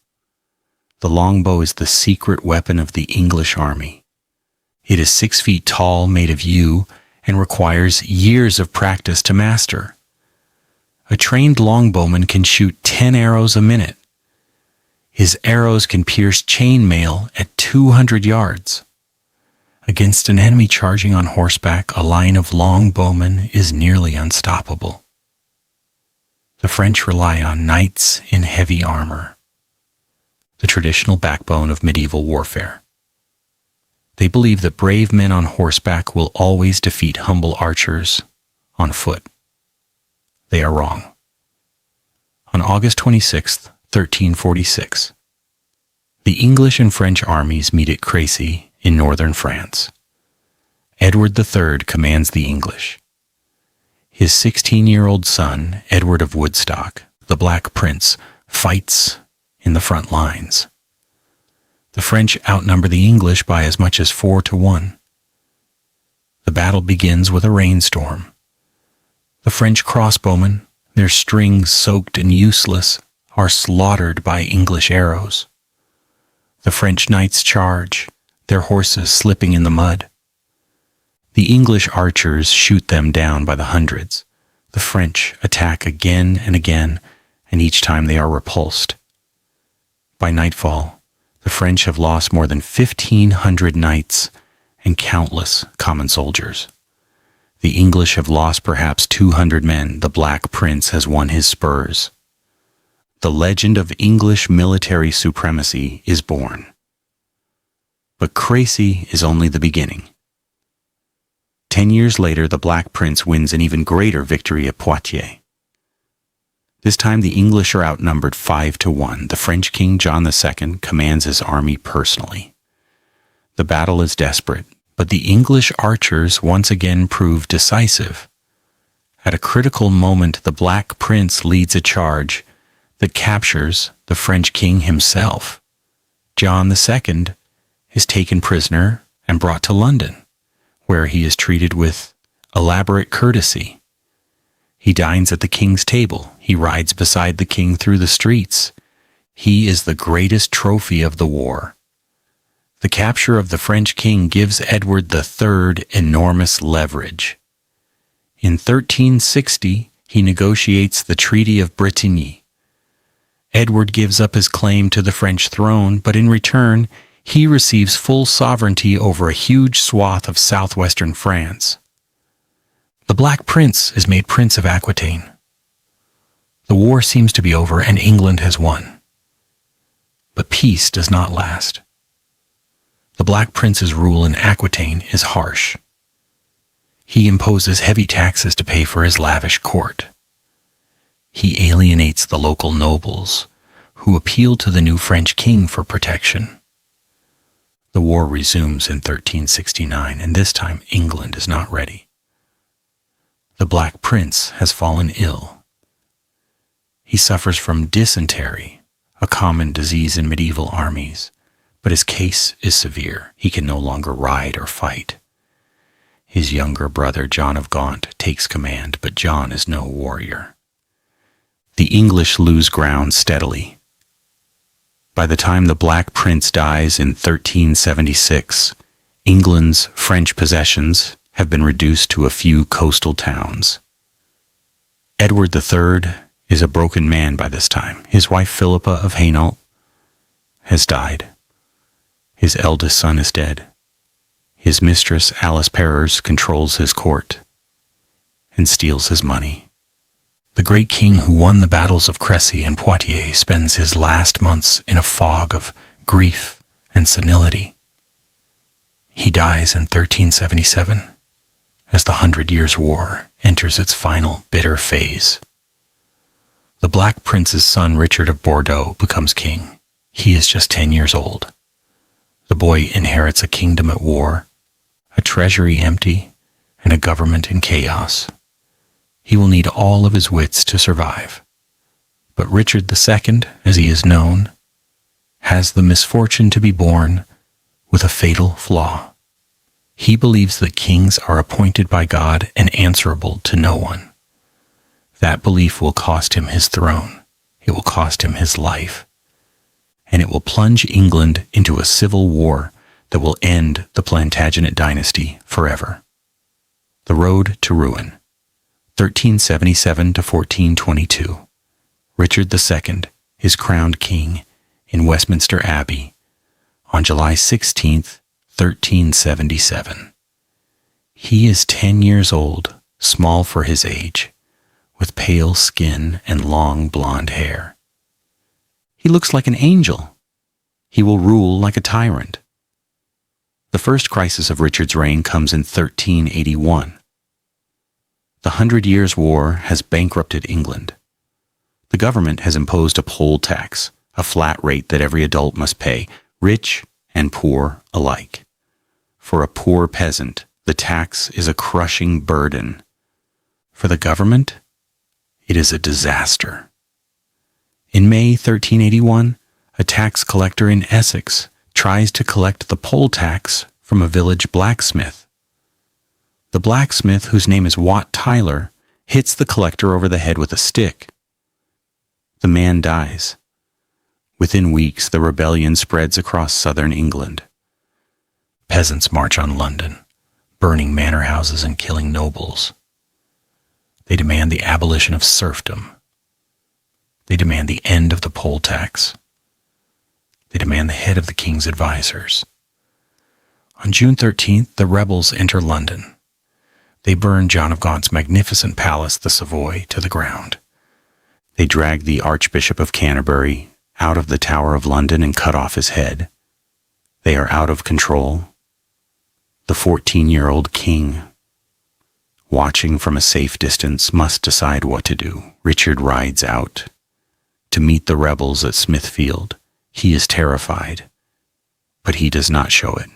S1: The longbow is the secret weapon of the English army. It is 6 feet tall, made of yew, and requires years of practice to master. A trained longbowman can shoot 10 arrows a minute. His arrows can pierce chainmail at 200 yards. Against an enemy charging on horseback, a line of longbowmen is nearly unstoppable. The French rely on knights in heavy armor, the traditional backbone of medieval warfare. They believe that brave men on horseback will always defeat humble archers on foot. They are wrong. On August 26, 1346, the English and French armies meet at Crécy in northern France. Edward III commands the English. His 16-year-old son, Edward of Woodstock, the Black Prince, fights in the front lines. The French outnumber the English by as much as 4 to 1. The battle begins with a rainstorm. The French crossbowmen, their strings soaked and useless, are slaughtered by English arrows. The French knights charge, their horses slipping in the mud. The English archers shoot them down by the hundreds. The French attack again and again, and each time they are repulsed. By nightfall, the French have lost more than 1,500 knights and countless common soldiers. The English have lost perhaps 200 men. The Black Prince has won his spurs. The legend of English military supremacy is born. But Crécy is only the beginning. 10 years later, the Black Prince wins an even greater victory at Poitiers. This time the English are outnumbered 5-1. The French King John II commands his army personally. The battle is desperate, but the English archers once again prove decisive. At a critical moment, the Black Prince leads a charge that captures the French king himself. John II is taken prisoner and brought to London, where he is treated with elaborate courtesy. He dines at the king's table. He rides beside the king through the streets. He is the greatest trophy of the war. The capture of the French king gives Edward III enormous leverage. In 1360, he negotiates the Treaty of Brittany. Edward gives up his claim to the French throne, but in return, he receives full sovereignty over a huge swath of southwestern France. The Black Prince is made Prince of Aquitaine. The war seems to be over and England has won. But peace does not last. The Black Prince's rule in Aquitaine is harsh. He imposes heavy taxes to pay for his lavish court. He alienates the local nobles, who appeal to the new French king for protection. The war resumes in 1369, and this time England is not ready. The Black Prince has fallen ill. He suffers from dysentery, a common disease in medieval armies, but his case is severe. He can no longer ride or fight. His younger brother, John of Gaunt, takes command, but John is no warrior. The English lose ground steadily. By the time the Black Prince dies in 1376, England's French possessions have been reduced to a few coastal towns. Edward III is a broken man by this time. His wife Philippa of Hainault has died. His eldest son is dead. His mistress Alice Perrers controls his court and steals his money. The great king who won the battles of Crécy and Poitiers spends his last months in a fog of grief and senility. He dies in 1377 as the 100 Years' War enters its final bitter phase. The Black Prince's son Richard of Bordeaux becomes king. He is just 10 years old. The boy inherits a kingdom at war, a treasury empty, and a government in chaos. He will need all of his wits to survive. But Richard II, as he is known, has the misfortune to be born with a fatal flaw. He believes that kings are appointed by God and answerable to no one. That belief will cost him his throne. It will cost him his life. And it will plunge England into a civil war that will end the Plantagenet dynasty forever. The Road to Ruin, 1377 to 1422. Richard II is crowned king in Westminster Abbey on July 16th, 1377. He is 10 years old, small for his age, with pale skin and long blonde hair. He looks like an angel. He will rule like a tyrant. The first crisis of Richard's reign comes in 1381. The 100 Years' War has bankrupted England. The government has imposed a poll tax, a flat rate that every adult must pay, rich and poor alike. For a poor peasant, the tax is a crushing burden. For the government, it is a disaster. In May 1381, a tax collector in Essex tries to collect the poll tax from a village blacksmith. The blacksmith, whose name is Wat Tyler, hits the collector over the head with a stick. The man dies. Within weeks, the rebellion spreads across southern England. Peasants march on London, burning manor houses and killing nobles. They demand the abolition of serfdom. They demand the end of the poll tax. They demand the head of the king's advisors. On June 13th, the rebels enter London. They burn John of Gaunt's magnificent palace, the Savoy, to the ground. They drag the Archbishop of Canterbury out of the Tower of London and cut off his head. They are out of control. The 14-year-old king, watching from a safe distance, must decide what to do. Richard rides out to meet the rebels at Smithfield. He is terrified, but he does not show it.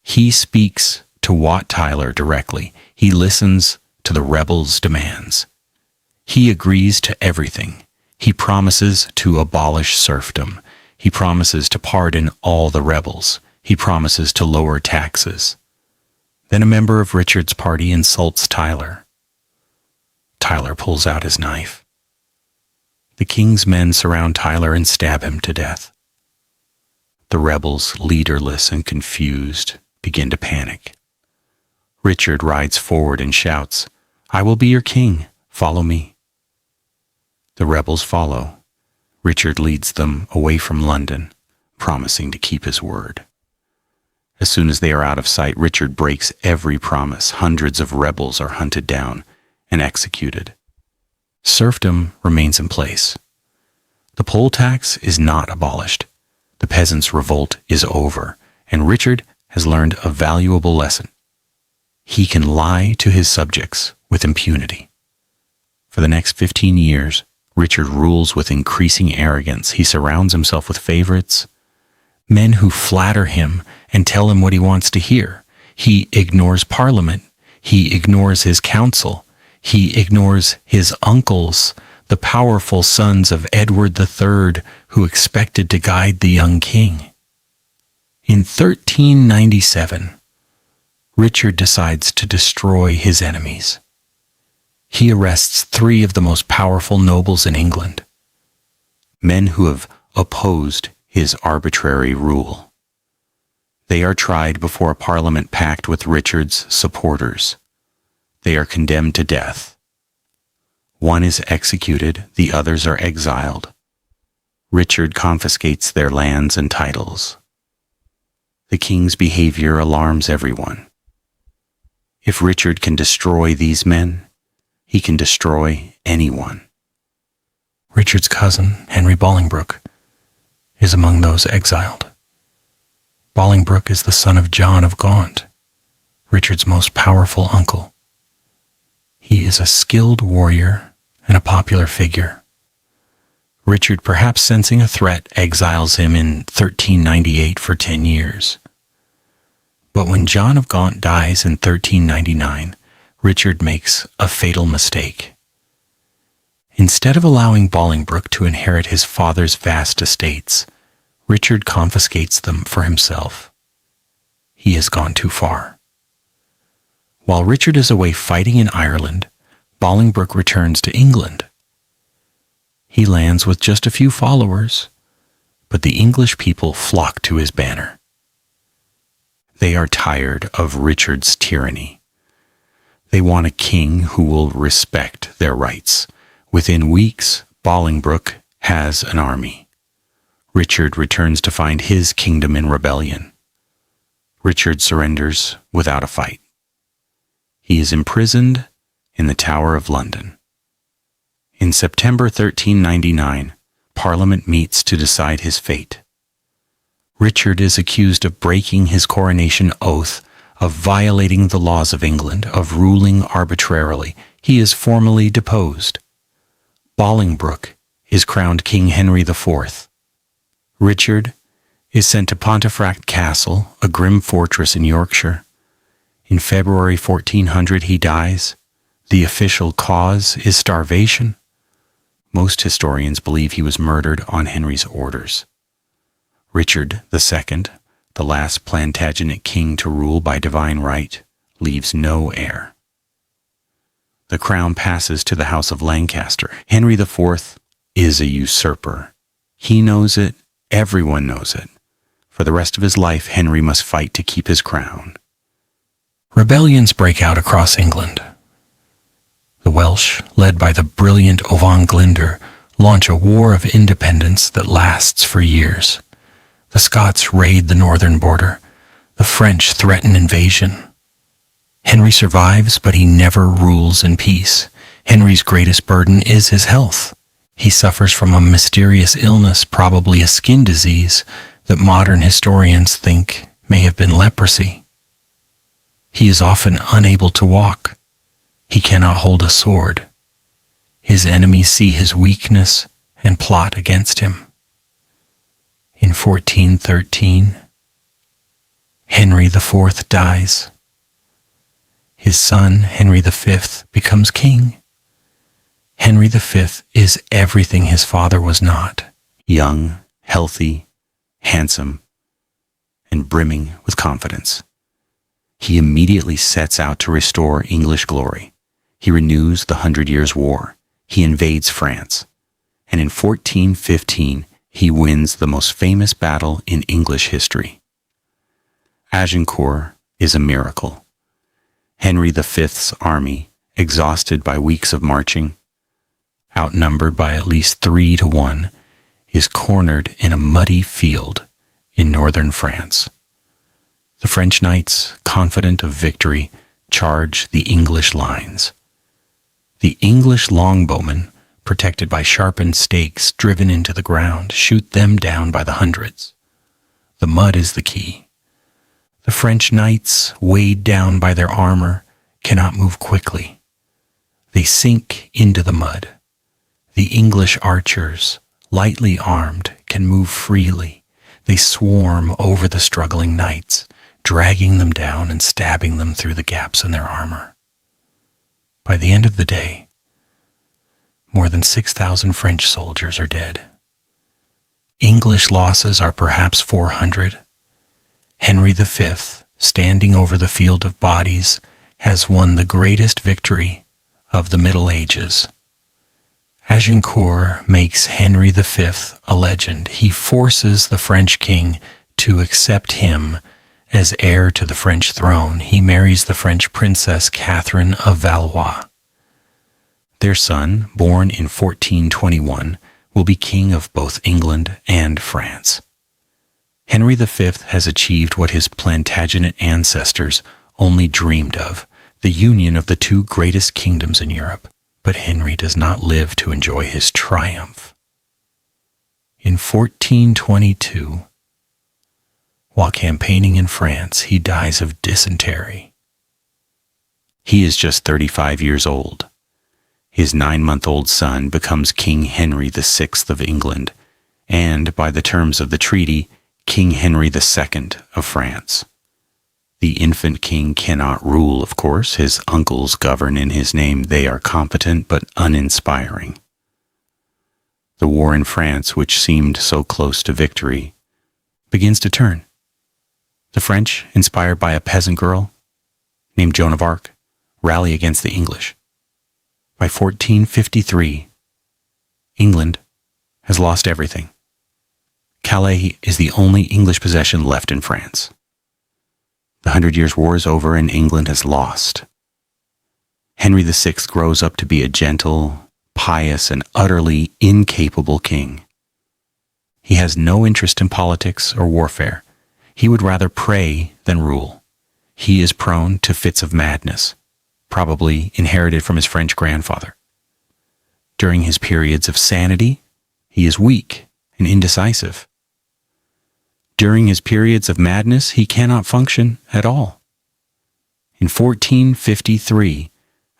S1: He speaks to Wat Tyler directly. He listens to the rebels' demands. He agrees to everything. He promises to abolish serfdom. He promises to pardon all the rebels. He promises to lower taxes. Then a member of Richard's party insults Tyler. Tyler pulls out his knife. The king's men surround Tyler and stab him to death. The rebels, leaderless and confused, begin to panic. Richard rides forward and shouts, "I will be your king. Follow me." The rebels follow. Richard leads them away from London, promising to keep his word. As soon as they are out of sight, Richard breaks every promise. Hundreds of rebels are hunted down and executed. Serfdom remains in place. The poll tax is not abolished. The peasants' revolt is over, and Richard has learned a valuable lesson. He can lie to his subjects with impunity. For the next 15 years, Richard rules with increasing arrogance. He surrounds himself with favorites, men who flatter him and tell him what he wants to hear. He ignores Parliament. He ignores his council. He ignores his uncles, the powerful sons of Edward III, who expected to guide the young king. In 1397, Richard decides to destroy his enemies. He arrests 3 of the most powerful nobles in England, men who have opposed his arbitrary rule. They are tried before a parliament packed with Richard's supporters. They are condemned to death. One is executed, the others are exiled. Richard confiscates their lands and titles. The king's behavior alarms everyone. If Richard can destroy these men, he can destroy anyone. Richard's cousin, Henry Bolingbroke, is among those exiled. Bolingbroke is the son of John of Gaunt, Richard's most powerful uncle. He is a skilled warrior and a popular figure. Richard, perhaps sensing a threat, exiles him in 1398 for 10 years. But when John of Gaunt dies in 1399, Richard makes a fatal mistake. Instead of allowing Bolingbroke to inherit his father's vast estates, Richard confiscates them for himself. He has gone too far. While Richard is away fighting in Ireland, Bolingbroke returns to England. He lands with just a few followers, but the English people flock to his banner. They are tired of Richard's tyranny. They want a king who will respect their rights. Within weeks, Bolingbroke has an army. Richard returns to find his kingdom in rebellion. Richard surrenders without a fight. He is imprisoned in the Tower of London. In September 1399, Parliament meets to decide his fate. Richard is accused of breaking his coronation oath, of violating the laws of England, of ruling arbitrarily. He is formally deposed. Bolingbroke is crowned King Henry IV. Richard is sent to Pontefract Castle, a grim fortress in Yorkshire. In February 1400 he dies. The official cause is starvation. Most historians believe he was murdered on Henry's orders. Richard II, the last Plantagenet king to rule by divine right, leaves no heir. The crown passes to the House of Lancaster. Henry IV is a usurper. He knows it. Everyone knows it. For the rest of his life, Henry must fight to keep his crown.
S2: Rebellions break out across England. The Welsh, led by the brilliant Owain Glyndwr, launch a war of independence that lasts for years. The Scots raid the northern border. The French threaten invasion. Henry survives, but he never rules in peace. Henry's greatest burden is his health. He suffers from a mysterious illness, probably a skin disease, that modern historians think may have been leprosy. He is often unable to walk. He cannot hold a sword. His enemies see his weakness and plot against him. In 1413, Henry IV dies. His son, Henry V, becomes king. Henry V is everything his father was not.
S1: Young, healthy, handsome, and brimming with confidence. He immediately sets out to restore English glory. He renews the 100 Years' War. He invades France. And in 1415, he wins the most famous battle in English history. Agincourt is a miracle. Henry V's army, exhausted by weeks of marching, outnumbered by at least 3-1, is cornered in a muddy field in northern France. The French knights, confident of victory, charge the English lines. The English longbowmen, protected by sharpened stakes driven into the ground, shoot them down by the hundreds. The mud is the key. The French knights, weighed down by their armor, cannot move quickly. They sink into the mud. The English archers, lightly armed, can move freely. They swarm over the struggling knights, dragging them down and stabbing them through the gaps in their armor. By the end of the day, more than 6,000 French soldiers are dead. English losses are perhaps 400. Henry V, standing over the field of bodies, has won the greatest victory of the Middle Ages. Agincourt makes Henry V a legend. He forces the French king to accept him as heir to the French throne. He marries the French princess Catherine of Valois. Their son, born in 1421, will be king of both England and France. Henry V has achieved what his Plantagenet ancestors only dreamed of, the union of the two greatest kingdoms in Europe. But Henry does not live to enjoy his triumph. In 1422, while campaigning in France, he dies of dysentery. He is just 35 years old. His 9-month-old son becomes King Henry VI of England, and, by the terms of the treaty, King Henry II of France. The infant king cannot rule, of course. His uncles govern in his name. They are competent but uninspiring. The war in France, which seemed so close to victory, begins to turn. The French, inspired by a peasant girl named Joan of Arc, rally against the English. By 1453, England has lost everything. Calais is the only English possession left in France. The 100 Years' War is over and England has lost. Henry VI grows up to be a gentle, pious, and utterly incapable king. He has no interest in politics or warfare. He would rather pray than rule. He is prone to fits of madness, probably inherited from his French grandfather. During his periods of sanity, he is weak and indecisive. During his periods of madness, he cannot function at all. In 1453,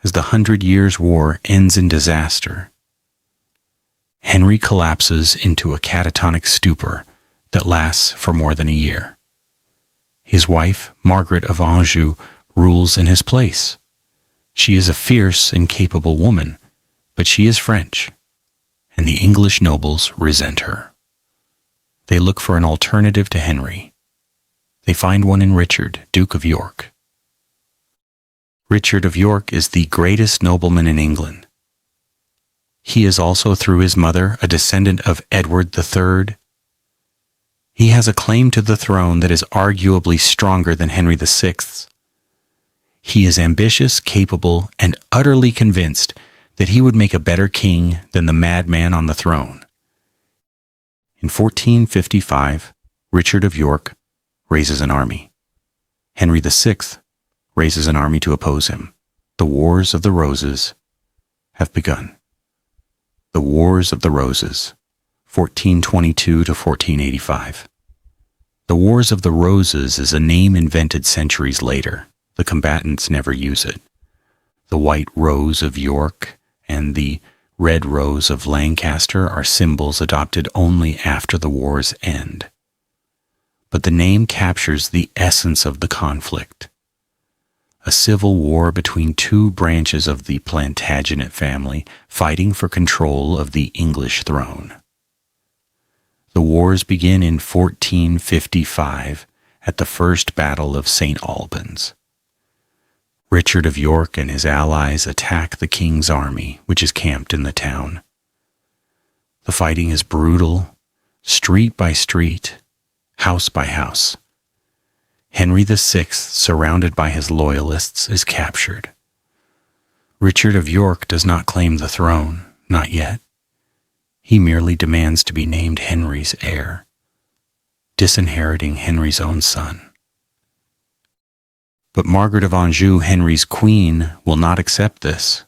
S1: as the 100 Years' War ends in disaster, Henry collapses into a catatonic stupor that lasts for more than a year. His wife, Margaret of Anjou, rules in his place. She is a fierce and capable woman, but she is French, and the English nobles resent her. They look for an alternative to Henry. They find one in Richard, Duke of York. Richard of York is the greatest nobleman in England. He is also, through his mother, a descendant of Edward III. He has a claim to the throne that is arguably stronger than Henry VI's. He is ambitious, capable, and utterly convinced that he would make a better king than the madman on the throne. In 1455, Richard of York raises an army. Henry VI raises an army to oppose him. The Wars of the Roses have begun. The Wars of the Roses, 1422 to 1485. The Wars of the Roses is a name invented centuries later. The combatants never use it. The White Rose of York and the Red Rose of Lancaster are symbols adopted only after the war's end. But the name captures the essence of the conflict. A civil war between two branches of the Plantagenet family fighting for control of the English throne. The wars begin in 1455 at the First Battle of St. Albans. Richard of York and his allies attack the king's army, which is camped in the town. The fighting is brutal, street by street, house by house. Henry VI, surrounded by his loyalists, is captured. Richard of York does not claim the throne, not yet. He merely demands to be named Henry's heir, disinheriting Henry's own son. But Margaret of Anjou, Henry's queen, will not accept this.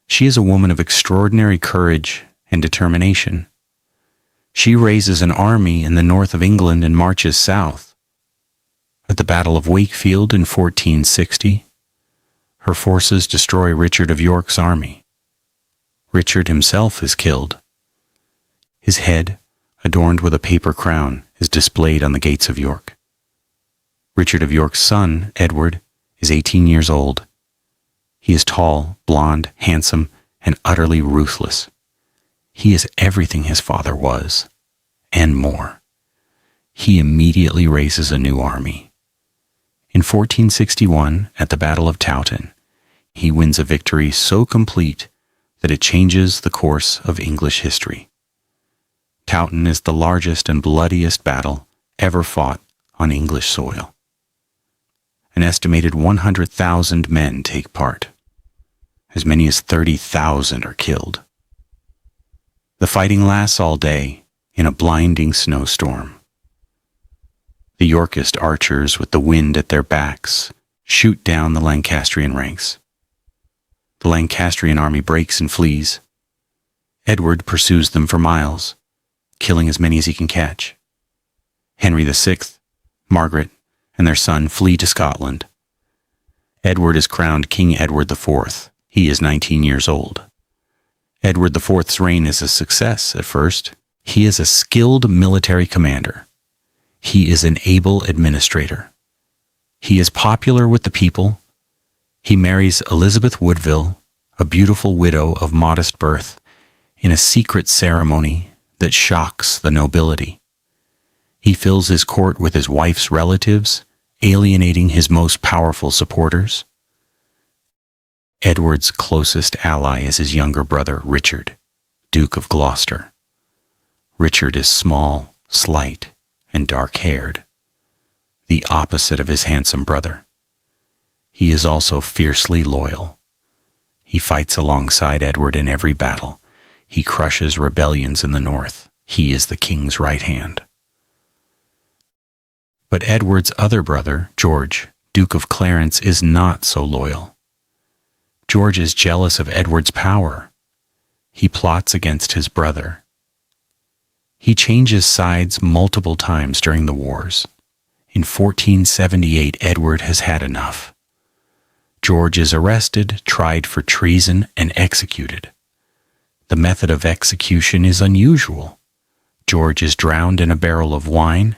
S1: She is a woman of extraordinary courage and determination. She raises an army in the north of England and marches south. At the Battle of Wakefield in 1460, her forces destroy Richard of York's army. Richard himself is killed. His head, adorned with a paper crown, is displayed on the gates of York. Richard of York's son, Edward, is 18 years old. He is tall, blond, handsome, and utterly ruthless. He is everything his father was, and more. He immediately raises a new army. In 1461, at the Battle of Towton, he wins a victory so complete that it changes the course of English history. Towton is the largest and bloodiest battle ever fought on English soil. An estimated 100,000 men take part. As many as 30,000 are killed. The fighting lasts all day in a blinding snowstorm. The Yorkist archers, with the wind at their backs, shoot down the Lancastrian ranks. The Lancastrian army breaks and flees. Edward pursues them for miles, killing as many as he can catch. Henry VI, Margaret, and their son flee to Scotland. Edward is crowned King Edward IV. He is 19 years old. Edward IV's reign is a success at first. He is a skilled military commander. He is an able administrator. He is popular with the people. He marries Elizabeth Woodville, a beautiful widow of modest birth, in a secret ceremony that shocks the nobility. He fills his court with his wife's relatives, alienating his most powerful supporters. Edward's closest ally is his younger brother, Richard, Duke of Gloucester. Richard is small, slight, and dark-haired, the opposite of his handsome brother. He is also fiercely loyal. He fights alongside Edward in every battle. He crushes rebellions in the north. He is the king's right hand. But Edward's other brother, George, Duke of Clarence, is not so loyal. George is jealous of Edward's power. He plots against his brother. He changes sides multiple times during the wars. In 1478, Edward has had enough. George is arrested, tried for treason, and executed. The method of execution is unusual. George is drowned in a barrel of wine,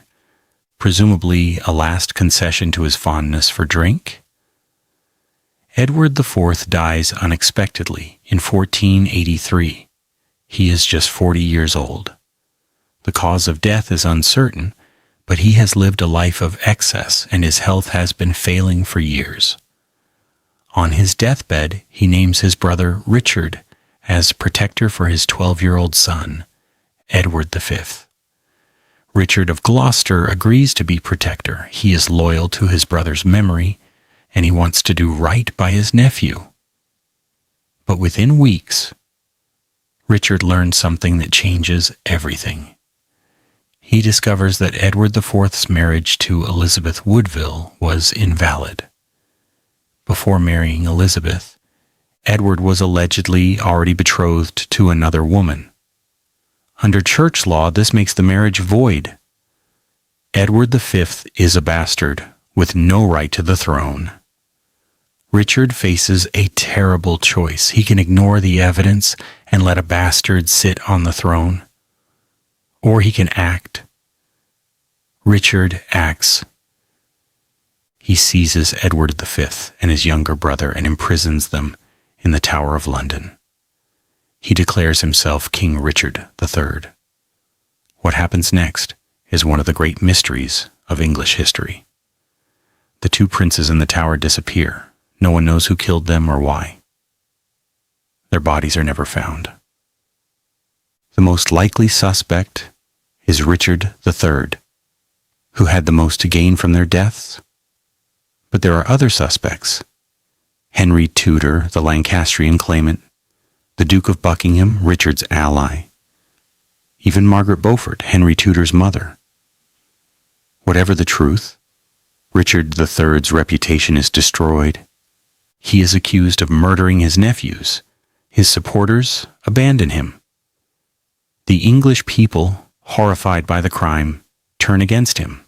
S1: presumably a last concession to his fondness for drink. Edward IV dies unexpectedly in 1483. He is just 40 years old. The cause of death is uncertain, but he has lived a life of excess and his health has been failing for years.
S2: On his deathbed, he names his brother Richard as protector for his 12-year-old son, Edward V. Richard of Gloucester agrees to be protector. He is loyal to his brother's memory, and he wants to do right by his nephew. But within weeks, Richard learns something that changes everything. He discovers that Edward IV's marriage to Elizabeth Woodville was invalid. Before marrying Elizabeth, Edward was allegedly already betrothed to another woman. Under church law, this makes the marriage void. Edward V is a bastard with no right to the throne. Richard faces a terrible choice. He can ignore the evidence and let a bastard sit on the throne, or he can act. Richard acts. He seizes Edward V and his younger brother and imprisons them in the Tower of London. He declares himself King Richard III. What happens next is one of the great mysteries of English history. The two princes in the tower disappear. No one knows who killed them or why. Their bodies are never found. The most likely suspect is Richard III, who had the most to gain from their deaths. But there are other suspects. Henry Tudor, the Lancastrian claimant, the Duke of Buckingham, Richard's ally, even Margaret Beaufort, Henry Tudor's mother. Whatever the truth, Richard III's reputation is destroyed. He is accused of murdering his nephews. His supporters abandon him. The English people, horrified by the crime, turn against him.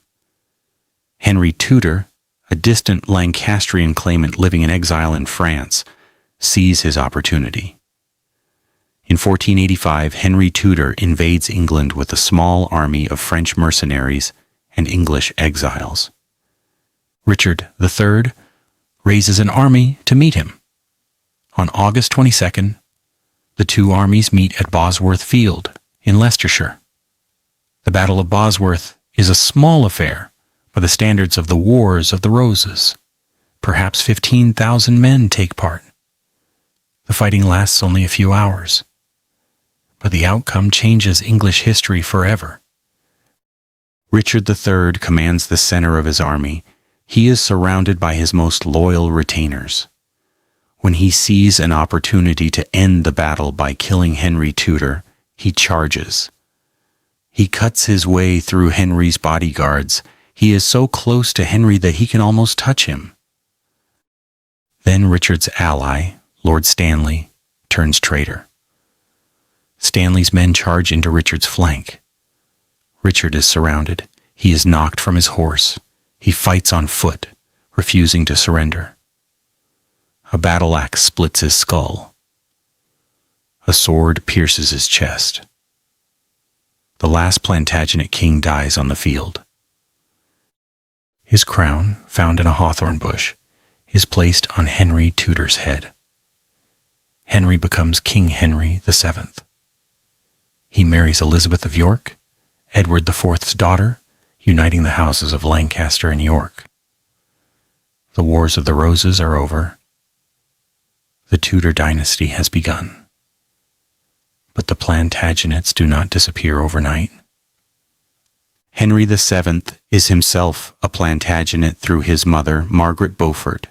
S2: Henry Tudor, a distant Lancastrian claimant living in exile in France, sees his opportunity. In 1485, Henry Tudor invades England with a small army of French mercenaries and English exiles. Richard III raises an army to meet him. On August 22nd, the two armies meet at Bosworth Field in Leicestershire. The Battle of Bosworth is a small affair by the standards of the Wars of the Roses. Perhaps 15,000 men take part. The fighting lasts only a few hours, but the outcome changes English history forever. Richard III commands the center of his army. He is surrounded by his most loyal retainers. When he sees an opportunity to end the battle by killing Henry Tudor, he charges. He cuts his way through Henry's bodyguards. He is so close to Henry that he can almost touch him. Then Richard's ally, Lord Stanley, turns traitor. Stanley's men charge into Richard's flank. Richard is surrounded. He is knocked from his horse. He fights on foot, refusing to surrender. A battle axe splits his skull. A sword pierces his chest. The last Plantagenet king dies on the field. His crown, found in a hawthorn bush, is placed on Henry Tudor's head. Henry becomes King Henry VII. He marries Elizabeth of York, Edward IV's daughter, uniting the houses of Lancaster and York. The Wars of the Roses are over. The Tudor dynasty has begun. But the Plantagenets do not disappear overnight. Henry VII is himself a Plantagenet through his mother, Margaret Beaufort.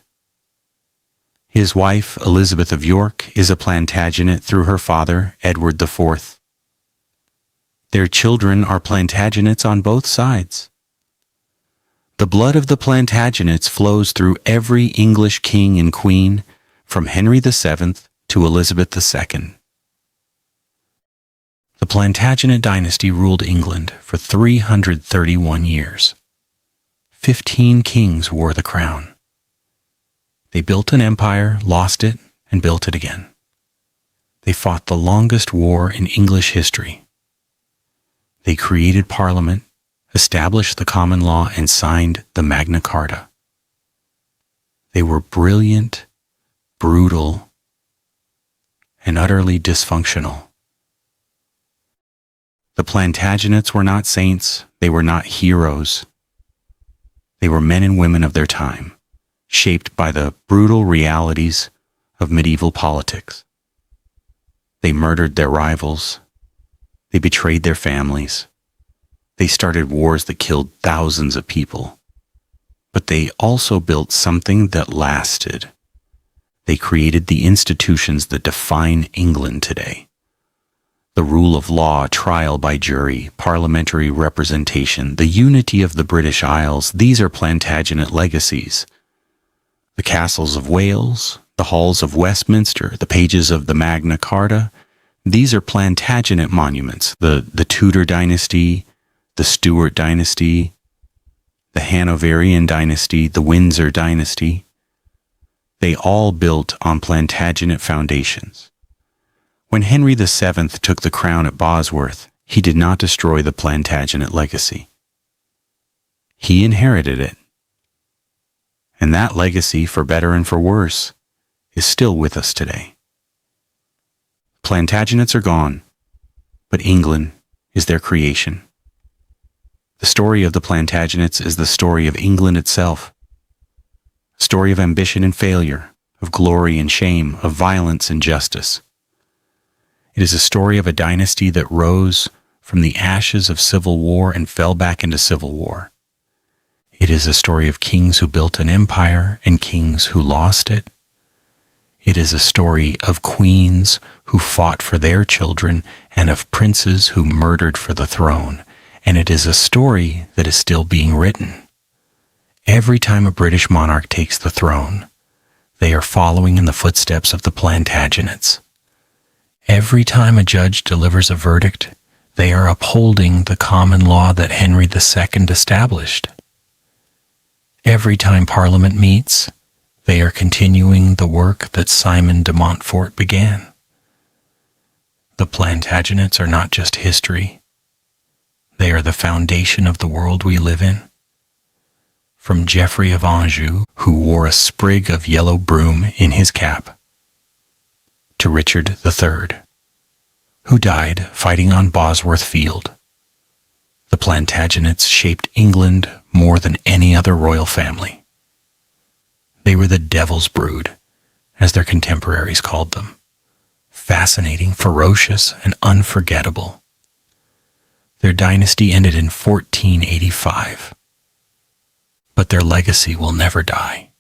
S2: His wife, Elizabeth of York, is a Plantagenet through her father, Edward IV. Their children are Plantagenets on both sides. The blood of the Plantagenets flows through every English king and queen, from Henry VII to Elizabeth II. The Plantagenet dynasty ruled England for 331 years. 15 kings wore the crown. They built an empire, lost it, and built it again. They fought the longest war in English history. They created Parliament, established the common law, and signed the Magna Carta. They were brilliant, brutal, and utterly dysfunctional. The Plantagenets were not saints. They were not heroes. They were men and women of their time,
S1: shaped by the brutal realities of medieval politics. They murdered their rivals. They betrayed their families. They started wars that killed thousands of people. But they also built something that lasted. They created the institutions that define England today. The rule of law, trial by jury, parliamentary representation, the unity of the British Isles, these are Plantagenet legacies. The castles of Wales, the halls of Westminster, the pages of the Magna Carta, these are Plantagenet monuments. The Tudor dynasty, the Stuart dynasty, the Hanoverian dynasty, the Windsor dynasty, they all built on Plantagenet foundations. When Henry VII took the crown at Bosworth, he did not destroy the Plantagenet legacy. He inherited it. And that legacy, for better and for worse, is still with us today. Plantagenets are gone, but England is their creation. The story of the Plantagenets is the story of England itself. A story of ambition and failure, of glory and shame, of violence and justice. It is a story of a dynasty that rose from the ashes of civil war and fell back into civil war. It is a story of kings who built an empire and kings who lost it. It is a story of queens who fought for their children and of princes who murdered for the throne. And it is a story that is still being written. Every time a British monarch takes the throne, they are following in the footsteps of the Plantagenets. Every time a judge delivers a verdict, they are upholding the common law that Henry II established. Every time Parliament meets, they are continuing the work that Simon de Montfort began. The Plantagenets are not just history. They are the foundation of the world we live in. From Geoffrey of Anjou, who wore a sprig of yellow broom in his cap, to Richard III, who died fighting on Bosworth Field. The Plantagenets shaped England more than any other royal family. They were the devil's brood, as their contemporaries called them. Fascinating, ferocious, and unforgettable. Their dynasty ended in 1485. But their legacy will never die.